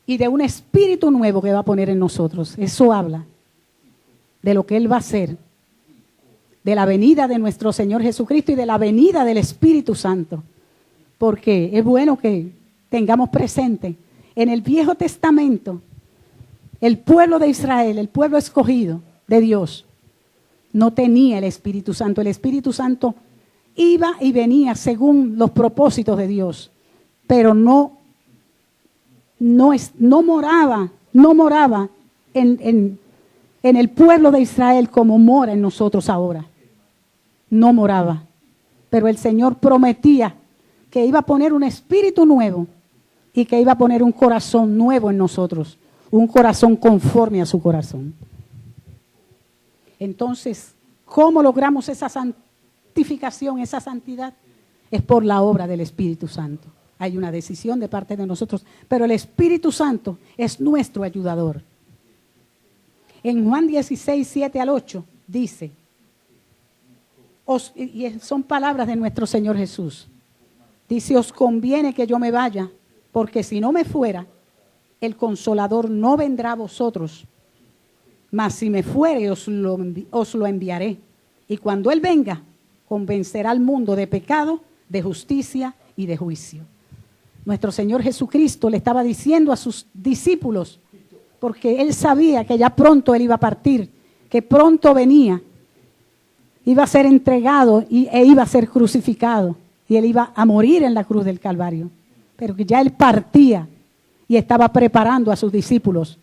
y de un espíritu nuevo que va a poner en nosotros. Eso habla de lo que Él va a hacer, de la venida de nuestro Señor Jesucristo y de la venida del Espíritu Santo. Porque es bueno que tengamos presente, en el Viejo Testamento, el pueblo de Israel, el pueblo escogido de Dios, no tenía el Espíritu Santo. El Espíritu Santo iba y venía según los propósitos de Dios, pero no moraba en el pueblo de Israel como mora en nosotros ahora. No moraba. Pero el Señor prometía que iba a poner un espíritu nuevo y que iba a poner un corazón nuevo en nosotros, un corazón conforme a su corazón. Entonces, ¿cómo logramos esa santificación, esa santidad? Es por la obra del Espíritu Santo. Hay una decisión de parte de nosotros, pero el Espíritu Santo es nuestro ayudador. En Juan 16, 7 al 8 dice, y son palabras de nuestro Señor Jesús, dice, os conviene que yo me vaya, porque si no me fuera, el Consolador no vendrá a vosotros, mas si me fuere os lo enviaré. Y cuando Él venga, convencerá al mundo de pecado, de justicia y de juicio. Nuestro Señor Jesucristo le estaba diciendo a sus discípulos, porque Él sabía que ya pronto Él iba a partir, que pronto venía, iba a ser entregado e iba a ser crucificado, y Él iba a morir en la cruz del Calvario. Pero que ya Él partía y estaba preparando a sus discípulos.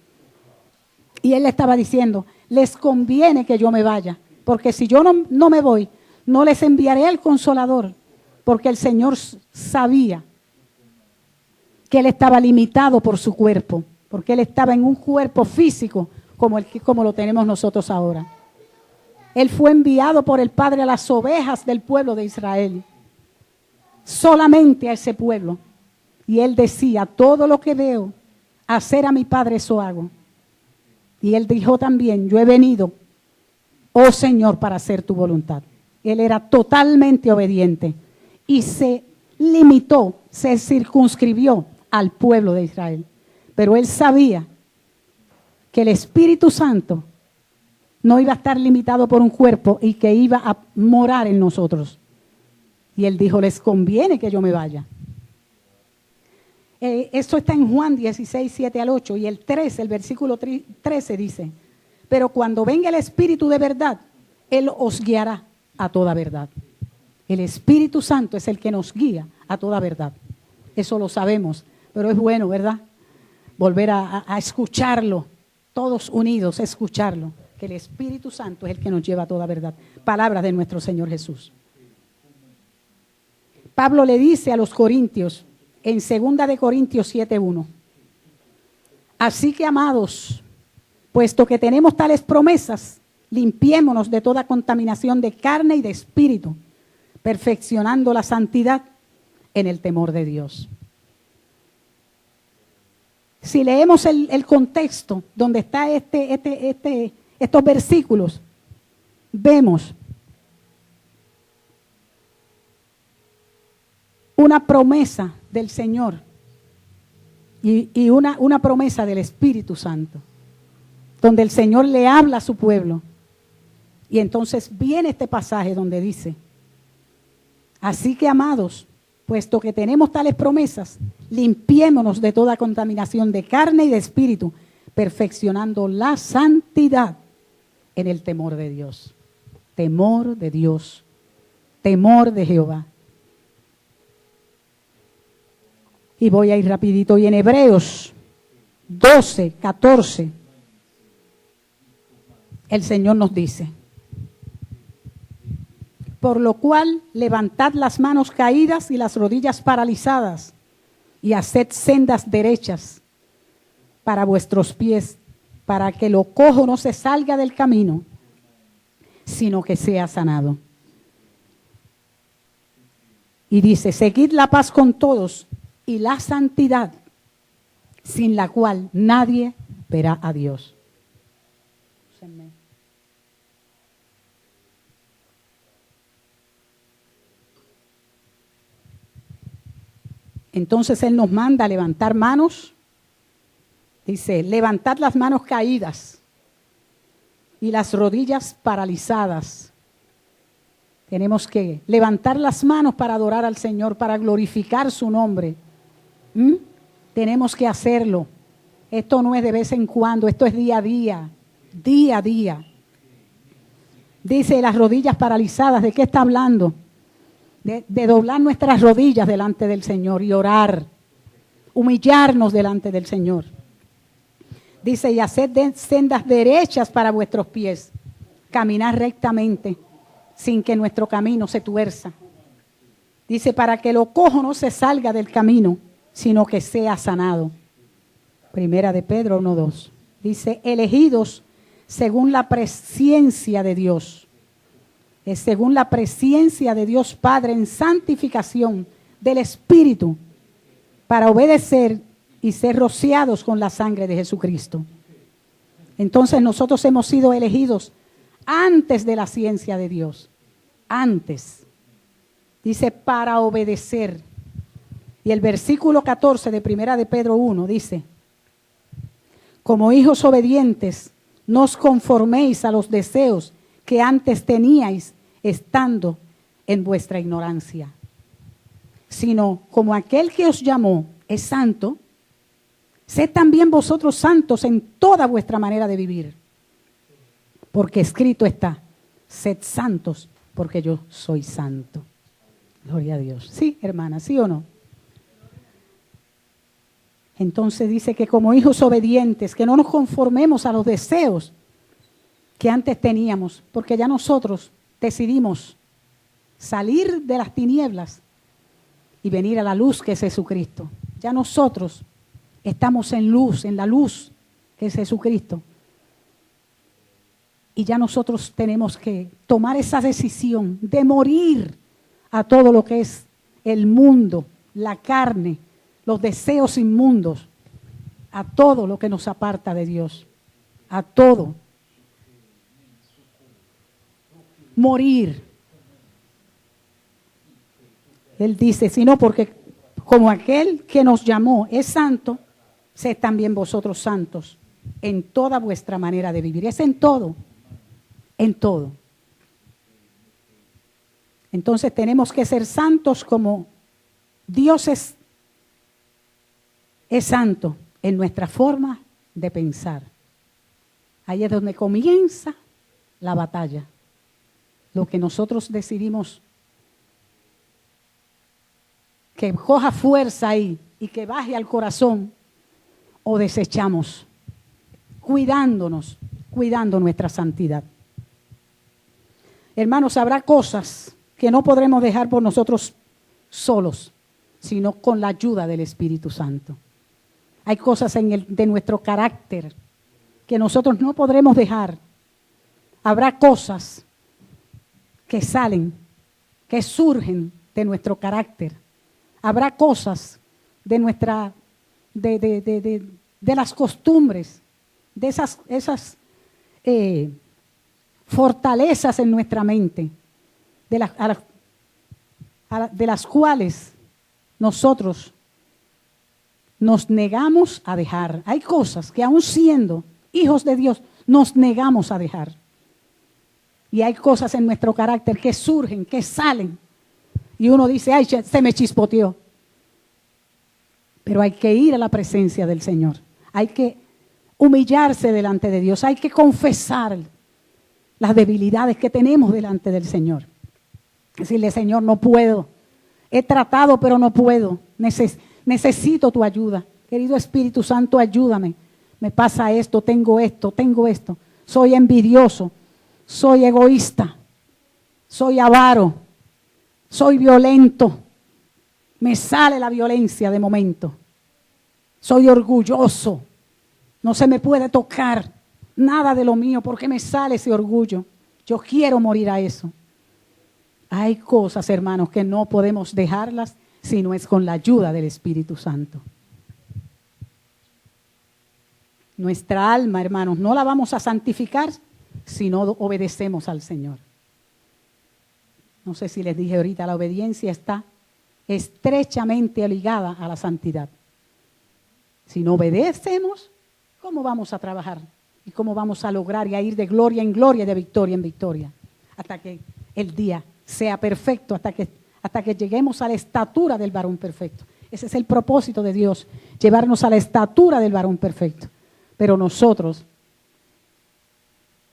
Y Él le estaba diciendo, les conviene que yo me vaya, porque si yo no me voy, no les enviaré al Consolador, porque el Señor sabía que Él estaba limitado por su cuerpo, porque Él estaba en un cuerpo físico como lo tenemos nosotros ahora. Él fue enviado por el Padre a las ovejas del pueblo de Israel, solamente a ese pueblo. Y Él decía, todo lo que veo hacer a mi Padre, eso hago. Y Él dijo también, yo he venido, oh Señor, para hacer tu voluntad. Él era totalmente obediente y se limitó, se circunscribió al pueblo de Israel. Pero Él sabía que el Espíritu Santo no iba a estar limitado por un cuerpo y que iba a morar en nosotros. Y Él dijo, les conviene que yo me vaya. Esto está en Juan 16, 7 al 8 y el 13, el versículo 13 dice, pero cuando venga el Espíritu de verdad, Él os guiará a toda verdad. El Espíritu Santo es el que nos guía a toda verdad. Eso lo sabemos, pero es bueno, ¿verdad? Volver a escucharlo, todos unidos, escucharlo. Que el Espíritu Santo es el que nos lleva a toda verdad. Palabras de nuestro Señor Jesús. Pablo le dice a los corintios, en 2 de Corintios 7:1, así que amados, puesto que tenemos tales promesas, limpiémonos de toda contaminación de carne y de espíritu, perfeccionando la santidad en el temor de Dios. Si leemos el contexto donde está estos versículos, vemos una promesa del Señor y una promesa del Espíritu Santo, donde el Señor le habla a su pueblo. Y entonces viene este pasaje donde dice, así que amados, puesto que tenemos tales promesas, limpiémonos de toda contaminación de carne y de espíritu, perfeccionando la santidad en el temor de Dios. Temor de Dios, temor de Jehová. Y voy a ir rapidito. Y en Hebreos 12, 14, el Señor nos dice, por lo cual levantad las manos caídas y las rodillas paralizadas y haced sendas derechas para vuestros pies, para que lo cojo no se salga del camino, sino que sea sanado. Y dice, seguid la paz con todos y la santidad, sin la cual nadie verá a Dios. Entonces Él nos manda a levantar manos. Dice, levantad las manos caídas y las rodillas paralizadas. Tenemos que levantar las manos para adorar al Señor, para glorificar su nombre. Tenemos que hacerlo. Esto no es de vez en cuando, esto es día a día, día a día. Dice las rodillas paralizadas, ¿de qué está hablando? De doblar nuestras rodillas delante del Señor y orar, humillarnos delante del Señor. Dice, y haced sendas derechas para vuestros pies, caminar rectamente, sin que nuestro camino se tuerza. Dice, para que lo cojo no se salga del camino, sino que sea sanado. Primera de Pedro 1:2. Dice, elegidos según la presciencia de Dios. Es según la presciencia de Dios Padre en santificación del Espíritu, para obedecer y ser rociados con la sangre de Jesucristo. Entonces nosotros hemos sido elegidos antes de la ciencia de Dios. Antes. Dice para obedecer. Y el versículo 14 de Primera de Pedro 1 dice: como hijos obedientes, no os conforméis a los deseos que antes teníais estando en vuestra ignorancia, sino como aquel que os llamó es santo, sed también vosotros santos en toda vuestra manera de vivir. Porque escrito está, sed santos porque yo soy santo. Gloria a Dios. Sí, hermana, ¿sí o no? Entonces dice que como hijos obedientes, que no nos conformemos a los deseos que antes teníamos, porque ya nosotros decidimos salir de las tinieblas y venir a la luz que es Jesucristo. Ya nosotros estamos en luz, en la luz que es Jesucristo. Y ya nosotros tenemos que tomar esa decisión de morir a todo lo que es el mundo, la carne, los deseos inmundos, a todo lo que nos aparta de Dios, a todo. Morir. Él dice, sino porque como aquel que nos llamó es santo, sed también vosotros santos en toda vuestra manera de vivir. Es en todo, en todo. Entonces tenemos que ser santos como Dios es santo en nuestra forma de pensar. Ahí es donde comienza la batalla. Lo que nosotros decidimos que coja fuerza ahí y que baje al corazón, o desechamos, cuidándonos, cuidando nuestra santidad. Hermanos, habrá cosas que no podremos dejar por nosotros solos, sino con la ayuda del Espíritu Santo. Hay cosas de nuestro carácter que nosotros no podremos dejar. Habrá cosas que salen, que surgen de nuestro carácter. Habrá cosas de nuestra, de las costumbres, de esas fortalezas en nuestra mente, de las cuales nosotros nos negamos a dejar. Hay cosas que aún siendo hijos de Dios, nos negamos a dejar. Y hay cosas en nuestro carácter que surgen, que salen. Y uno dice, ay, se me chispoteó. Pero hay que ir a la presencia del Señor. Hay que humillarse delante de Dios. Hay que confesar las debilidades que tenemos delante del Señor. Decirle, Señor, no puedo. He tratado, pero no puedo. Necesito tu ayuda. Querido Espíritu Santo, ayúdame. Me pasa esto, tengo esto. Soy envidioso. Soy egoísta. Soy avaro. Soy violento. Me sale la violencia de momento. Soy orgulloso. No se me puede tocar nada de lo mío porque me sale ese orgullo. Yo quiero morir a eso. Hay cosas, hermanos, que no podemos dejarlas si no es con la ayuda del Espíritu Santo. Nuestra alma, hermanos, no la vamos a santificar si no obedecemos al Señor. No sé si les dije ahorita, la obediencia está estrechamente ligada a la santidad. Si no obedecemos, ¿cómo vamos a trabajar? ¿Y cómo vamos a lograr y a ir de gloria en gloria, de victoria en victoria? Hasta que el día sea perfecto, hasta que lleguemos a la estatura del varón perfecto. Ese es el propósito de Dios, llevarnos a la estatura del varón perfecto. Pero nosotros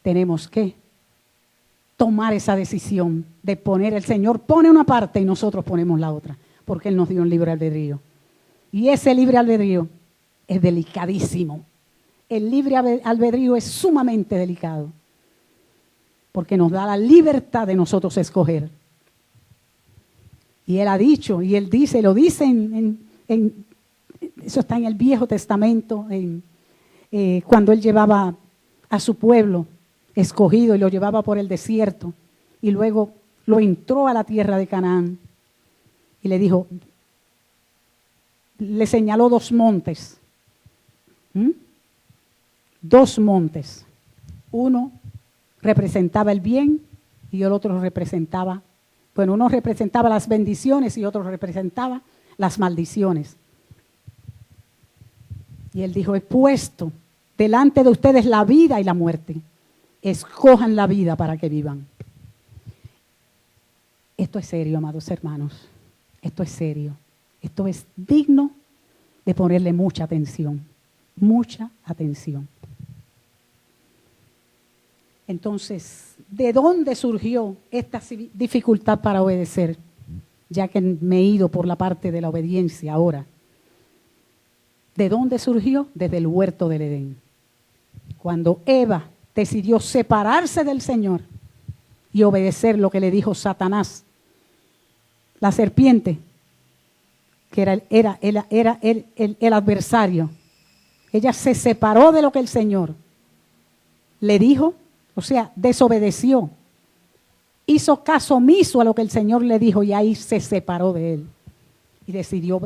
tenemos que tomar esa decisión de poner, el Señor pone una parte y nosotros ponemos la otra, porque Él nos dio un libre albedrío. Y ese libre albedrío es delicadísimo. El libre albedrío es sumamente delicado, porque nos da la libertad de nosotros escoger. Y Él ha dicho, y Él dice, lo dice eso está en el Viejo Testamento, cuando Él llevaba a su pueblo escogido y lo llevaba por el desierto y luego lo entró a la tierra de Canaán y le dijo, le señaló 2 montes. 2 montes. Uno representaba el bien y el otro representaba, bueno, uno representaba las bendiciones y otro representaba las maldiciones. Y él dijo, he puesto delante de ustedes la vida y la muerte. Escojan la vida para que vivan. Esto es serio, amados hermanos. Esto es serio. Esto es digno de ponerle mucha atención. Mucha atención. Entonces, ¿de dónde surgió esta dificultad para obedecer? Ya que me he ido por la parte de la obediencia ahora. ¿De dónde surgió? Desde el huerto del Edén. Cuando Eva decidió separarse del Señor y obedecer lo que le dijo Satanás, la serpiente, que era el adversario. Ella se separó de lo que el Señor le dijo, o sea, desobedeció. Hizo caso omiso a lo que el Señor le dijo y ahí se separó de él. Y decidió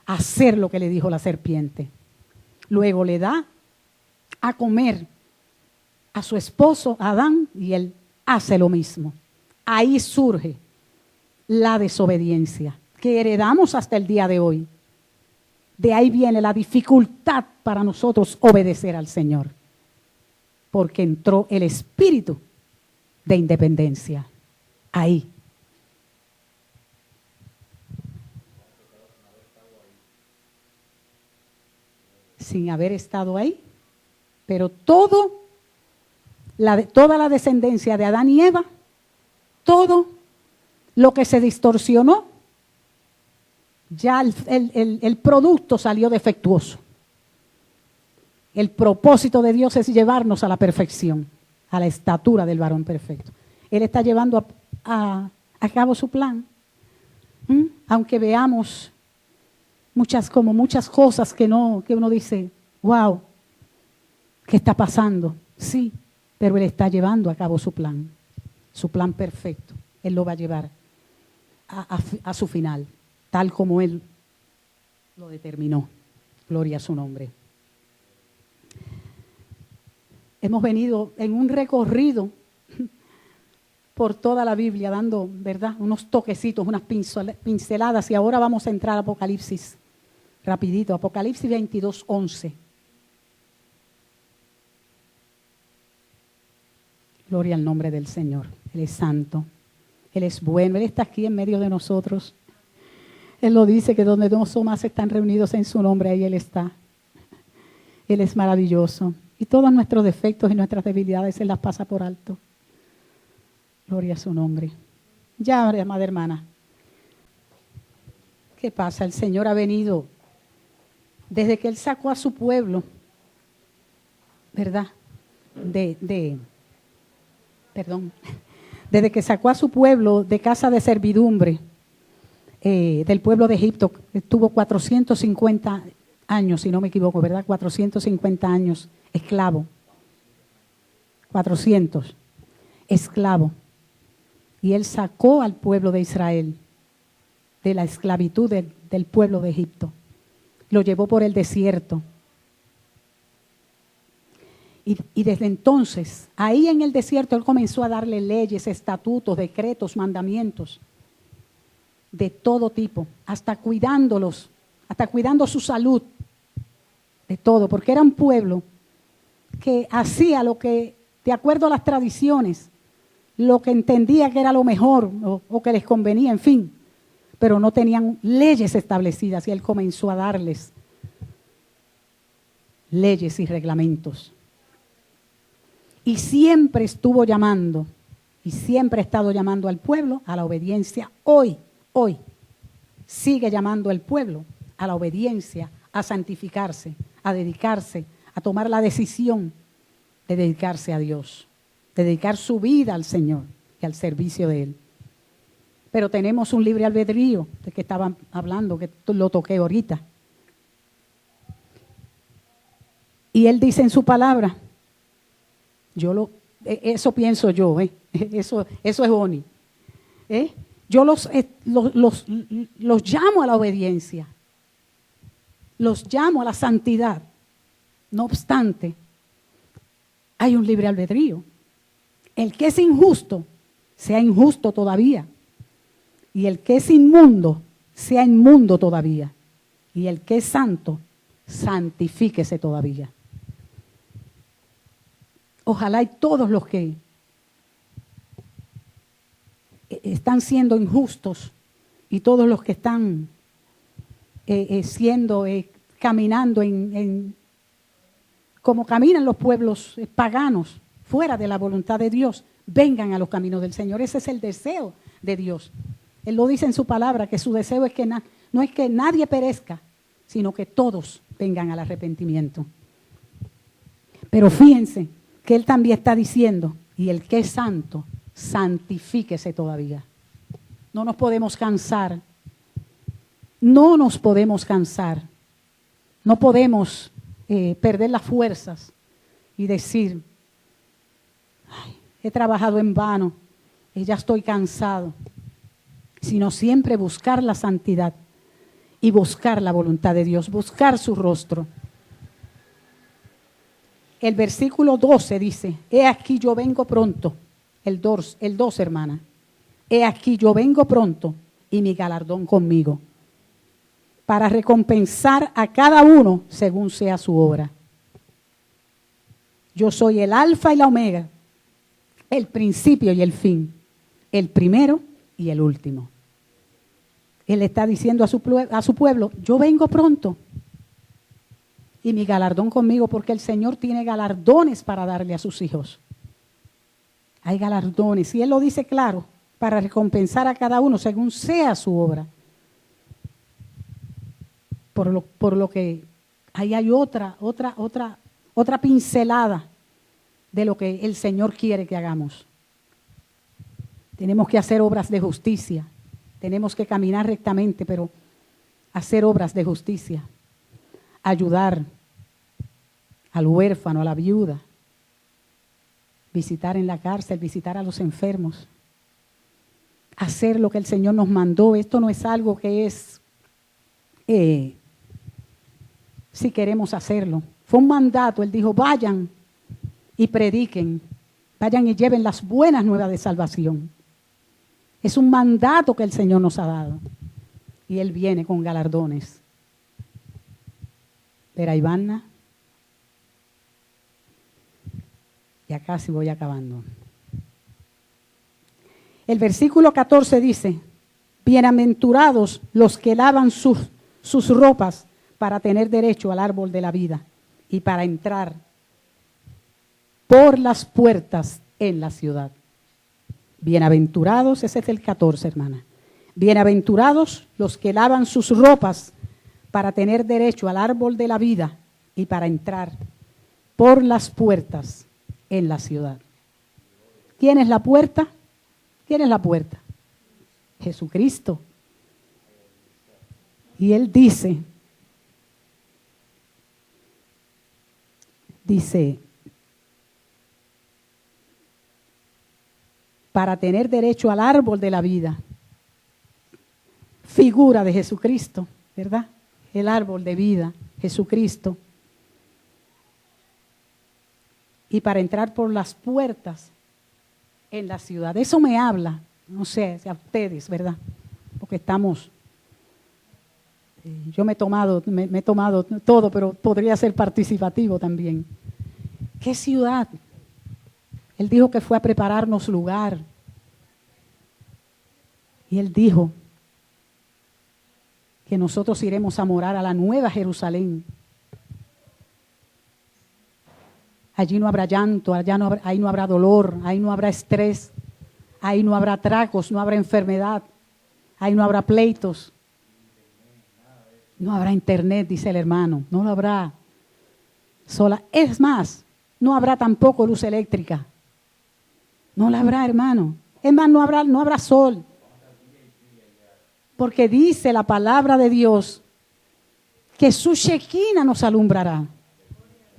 hacer lo que le dijo la serpiente. Luego le da a comer a su esposo Adán y él hace lo mismo. Ahí surge la desobediencia que heredamos hasta el día de hoy. De ahí viene la dificultad para nosotros obedecer al Señor. Porque entró el espíritu de independencia. Ahí. Sin haber estado ahí. Pero toda la descendencia de Adán y Eva, todo lo que se distorsionó, ya el producto salió defectuoso. El propósito de Dios es llevarnos a la perfección, a la estatura del varón perfecto. Él está llevando a cabo su plan. Aunque veamos muchas cosas que uno dice, wow, ¿qué está pasando? Sí, pero Él está llevando a cabo su plan perfecto. Él lo va a llevar a su final, tal como Él lo determinó. Gloria a su nombre. Hemos venido en un recorrido por toda la Biblia, dando, ¿verdad?, unos toquecitos, unas pinceladas, y ahora vamos a entrar a Apocalipsis, rapidito, Apocalipsis 22:11. Gloria al nombre del Señor. Él es santo, Él es bueno, Él está aquí en medio de nosotros. Él lo dice que donde 2 o más están reunidos en su nombre, ahí Él está. Él es maravilloso. Y todos nuestros defectos y nuestras debilidades Él las pasa por alto. Gloria a su nombre. Ya, amada hermana. ¿Qué pasa? El Señor ha venido desde que Él sacó a su pueblo, ¿verdad? Desde que sacó a su pueblo de casa de servidumbre, del pueblo de Egipto, estuvo 450 años, si no me equivoco, ¿verdad? 450 años esclavo. 400 esclavo. Y Él sacó al pueblo de Israel de la esclavitud del pueblo de Egipto. Lo llevó por el desierto. Y desde entonces, ahí en el desierto, Él comenzó a darle leyes, estatutos, decretos, mandamientos de todo tipo, hasta cuidándolos, hasta cuidando su salud, de todo, porque era un pueblo que hacía lo que, de acuerdo a las tradiciones, lo que entendía que era lo mejor o que les convenía, en fin, pero no tenían leyes establecidas y Él comenzó a darles leyes y reglamentos. Y siempre estuvo llamando, y siempre ha estado llamando al pueblo a la obediencia. Hoy sigue llamando al pueblo a la obediencia, a santificarse, a dedicarse, a tomar la decisión de dedicarse a Dios, de dedicar su vida al Señor y al servicio de Él. Pero tenemos un libre albedrío, de que estaban hablando, que lo toqué ahorita. Y Él dice en su palabra Eso pienso yo, eso es Oni. Yo los llamo a la obediencia, los llamo a la santidad. No obstante, hay un libre albedrío. El que es injusto, sea injusto todavía. Y el que es inmundo, sea inmundo todavía. Y el que es santo, santifíquese todavía. Ojalá y todos los que están siendo injustos y todos los que están caminando como caminan los pueblos paganos, fuera de la voluntad de Dios, vengan a los caminos del Señor. Ese es el deseo de Dios. Él lo dice en su palabra, que su deseo es que no es que nadie perezca, sino que todos vengan al arrepentimiento. Pero fíjense que Él también está diciendo, y el que es santo, santifíquese todavía. No nos podemos cansar. No nos podemos cansar. No podemos perder las fuerzas y decir, ay, he trabajado en vano y ya estoy cansado. Sino siempre buscar la santidad y buscar la voluntad de Dios, buscar su rostro. El versículo 12 dice, he aquí yo vengo pronto. El 2, hermana. He aquí yo vengo pronto y mi galardón conmigo, para recompensar a cada uno según sea su obra. Yo soy el alfa y la omega, el principio y el fin, el primero y el último. Él está diciendo a su pueblo, yo vengo pronto y mi galardón conmigo, porque el Señor tiene galardones para darle a sus hijos. Hay galardones, y Él lo dice claro, para recompensar a cada uno según sea su obra. Por lo que ahí hay otra pincelada de lo que el Señor quiere que hagamos. Tenemos que hacer obras de justicia, tenemos que caminar rectamente, pero hacer obras de justicia, ayudar al huérfano, a la viuda, visitar en la cárcel, visitar a los enfermos, hacer lo que el Señor nos mandó. Esto no es algo que es si queremos hacerlo. Fue un mandato. Él dijo, vayan y prediquen, vayan y lleven las buenas nuevas de salvación. Es un mandato que el Señor nos ha dado. Y Él viene con galardones. Pero Ivana, ya casi voy acabando. El versículo 14 dice, bienaventurados los que lavan sus ropas para tener derecho al árbol de la vida y para entrar por las puertas en la ciudad. Bienaventurados, ese es el 14, hermana. Bienaventurados los que lavan sus ropas para tener derecho al árbol de la vida y para entrar por las puertas en la ciudad. ¿Quién es la puerta? ¿Quién es la puerta? Jesucristo. Y Él dice, para tener derecho al árbol de la vida, figura de Jesucristo, ¿verdad? El árbol de vida, Jesucristo. Y para entrar por las puertas en la ciudad. Eso me habla, no sé, a ustedes, ¿verdad? Porque estamos, yo me he tomado todo, pero podría ser participativo también. ¿Qué ciudad? Él dijo que fue a prepararnos lugar. Y Él dijo que nosotros iremos a morar a la nueva Jerusalén. Allí no habrá llanto, ahí no habrá dolor, ahí no habrá estrés, ahí no habrá atracos, no habrá enfermedad, ahí no habrá pleitos, no habrá internet, dice el hermano, no lo habrá. Es más, no habrá tampoco luz eléctrica, no la habrá, hermano. Es más, no habrá sol, porque dice la palabra de Dios que su Shekinah nos alumbrará.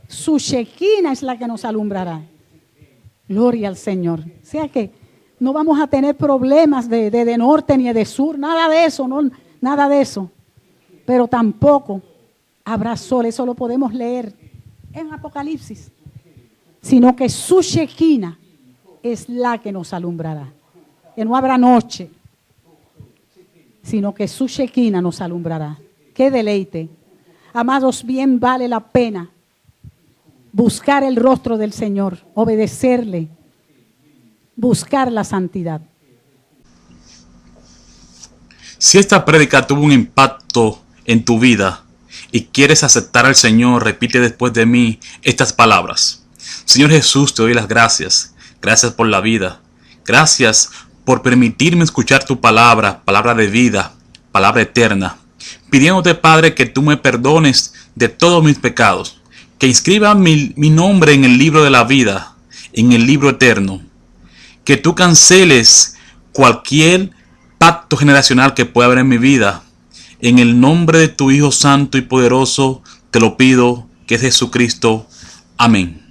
Su Shekinah es la que nos alumbrará. Gloria al Señor. O sea que no vamos a tener problemas de norte ni de sur, nada de eso, no, nada de eso. Pero tampoco habrá sol, eso lo podemos leer en Apocalipsis. Sino que su Shekinah es la que nos alumbrará. Que no habrá noche, sino que su Shekinah nos alumbrará. ¡Qué deleite! Amados, bien vale la pena buscar el rostro del Señor, obedecerle, buscar la santidad. Si esta prédica tuvo un impacto en tu vida y quieres aceptar al Señor, repite después de mí estas palabras. Señor Jesús, te doy las gracias. Gracias por la vida. Gracias por permitirme escuchar tu palabra, palabra de vida, palabra eterna. Pidiéndote, Padre, que tú me perdones de todos mis pecados. Que inscriba mi nombre en el libro de la vida, en el libro eterno. Que tú canceles cualquier pacto generacional que pueda haber en mi vida. En el nombre de tu Hijo Santo y Poderoso te lo pido, que es Jesucristo. Amén.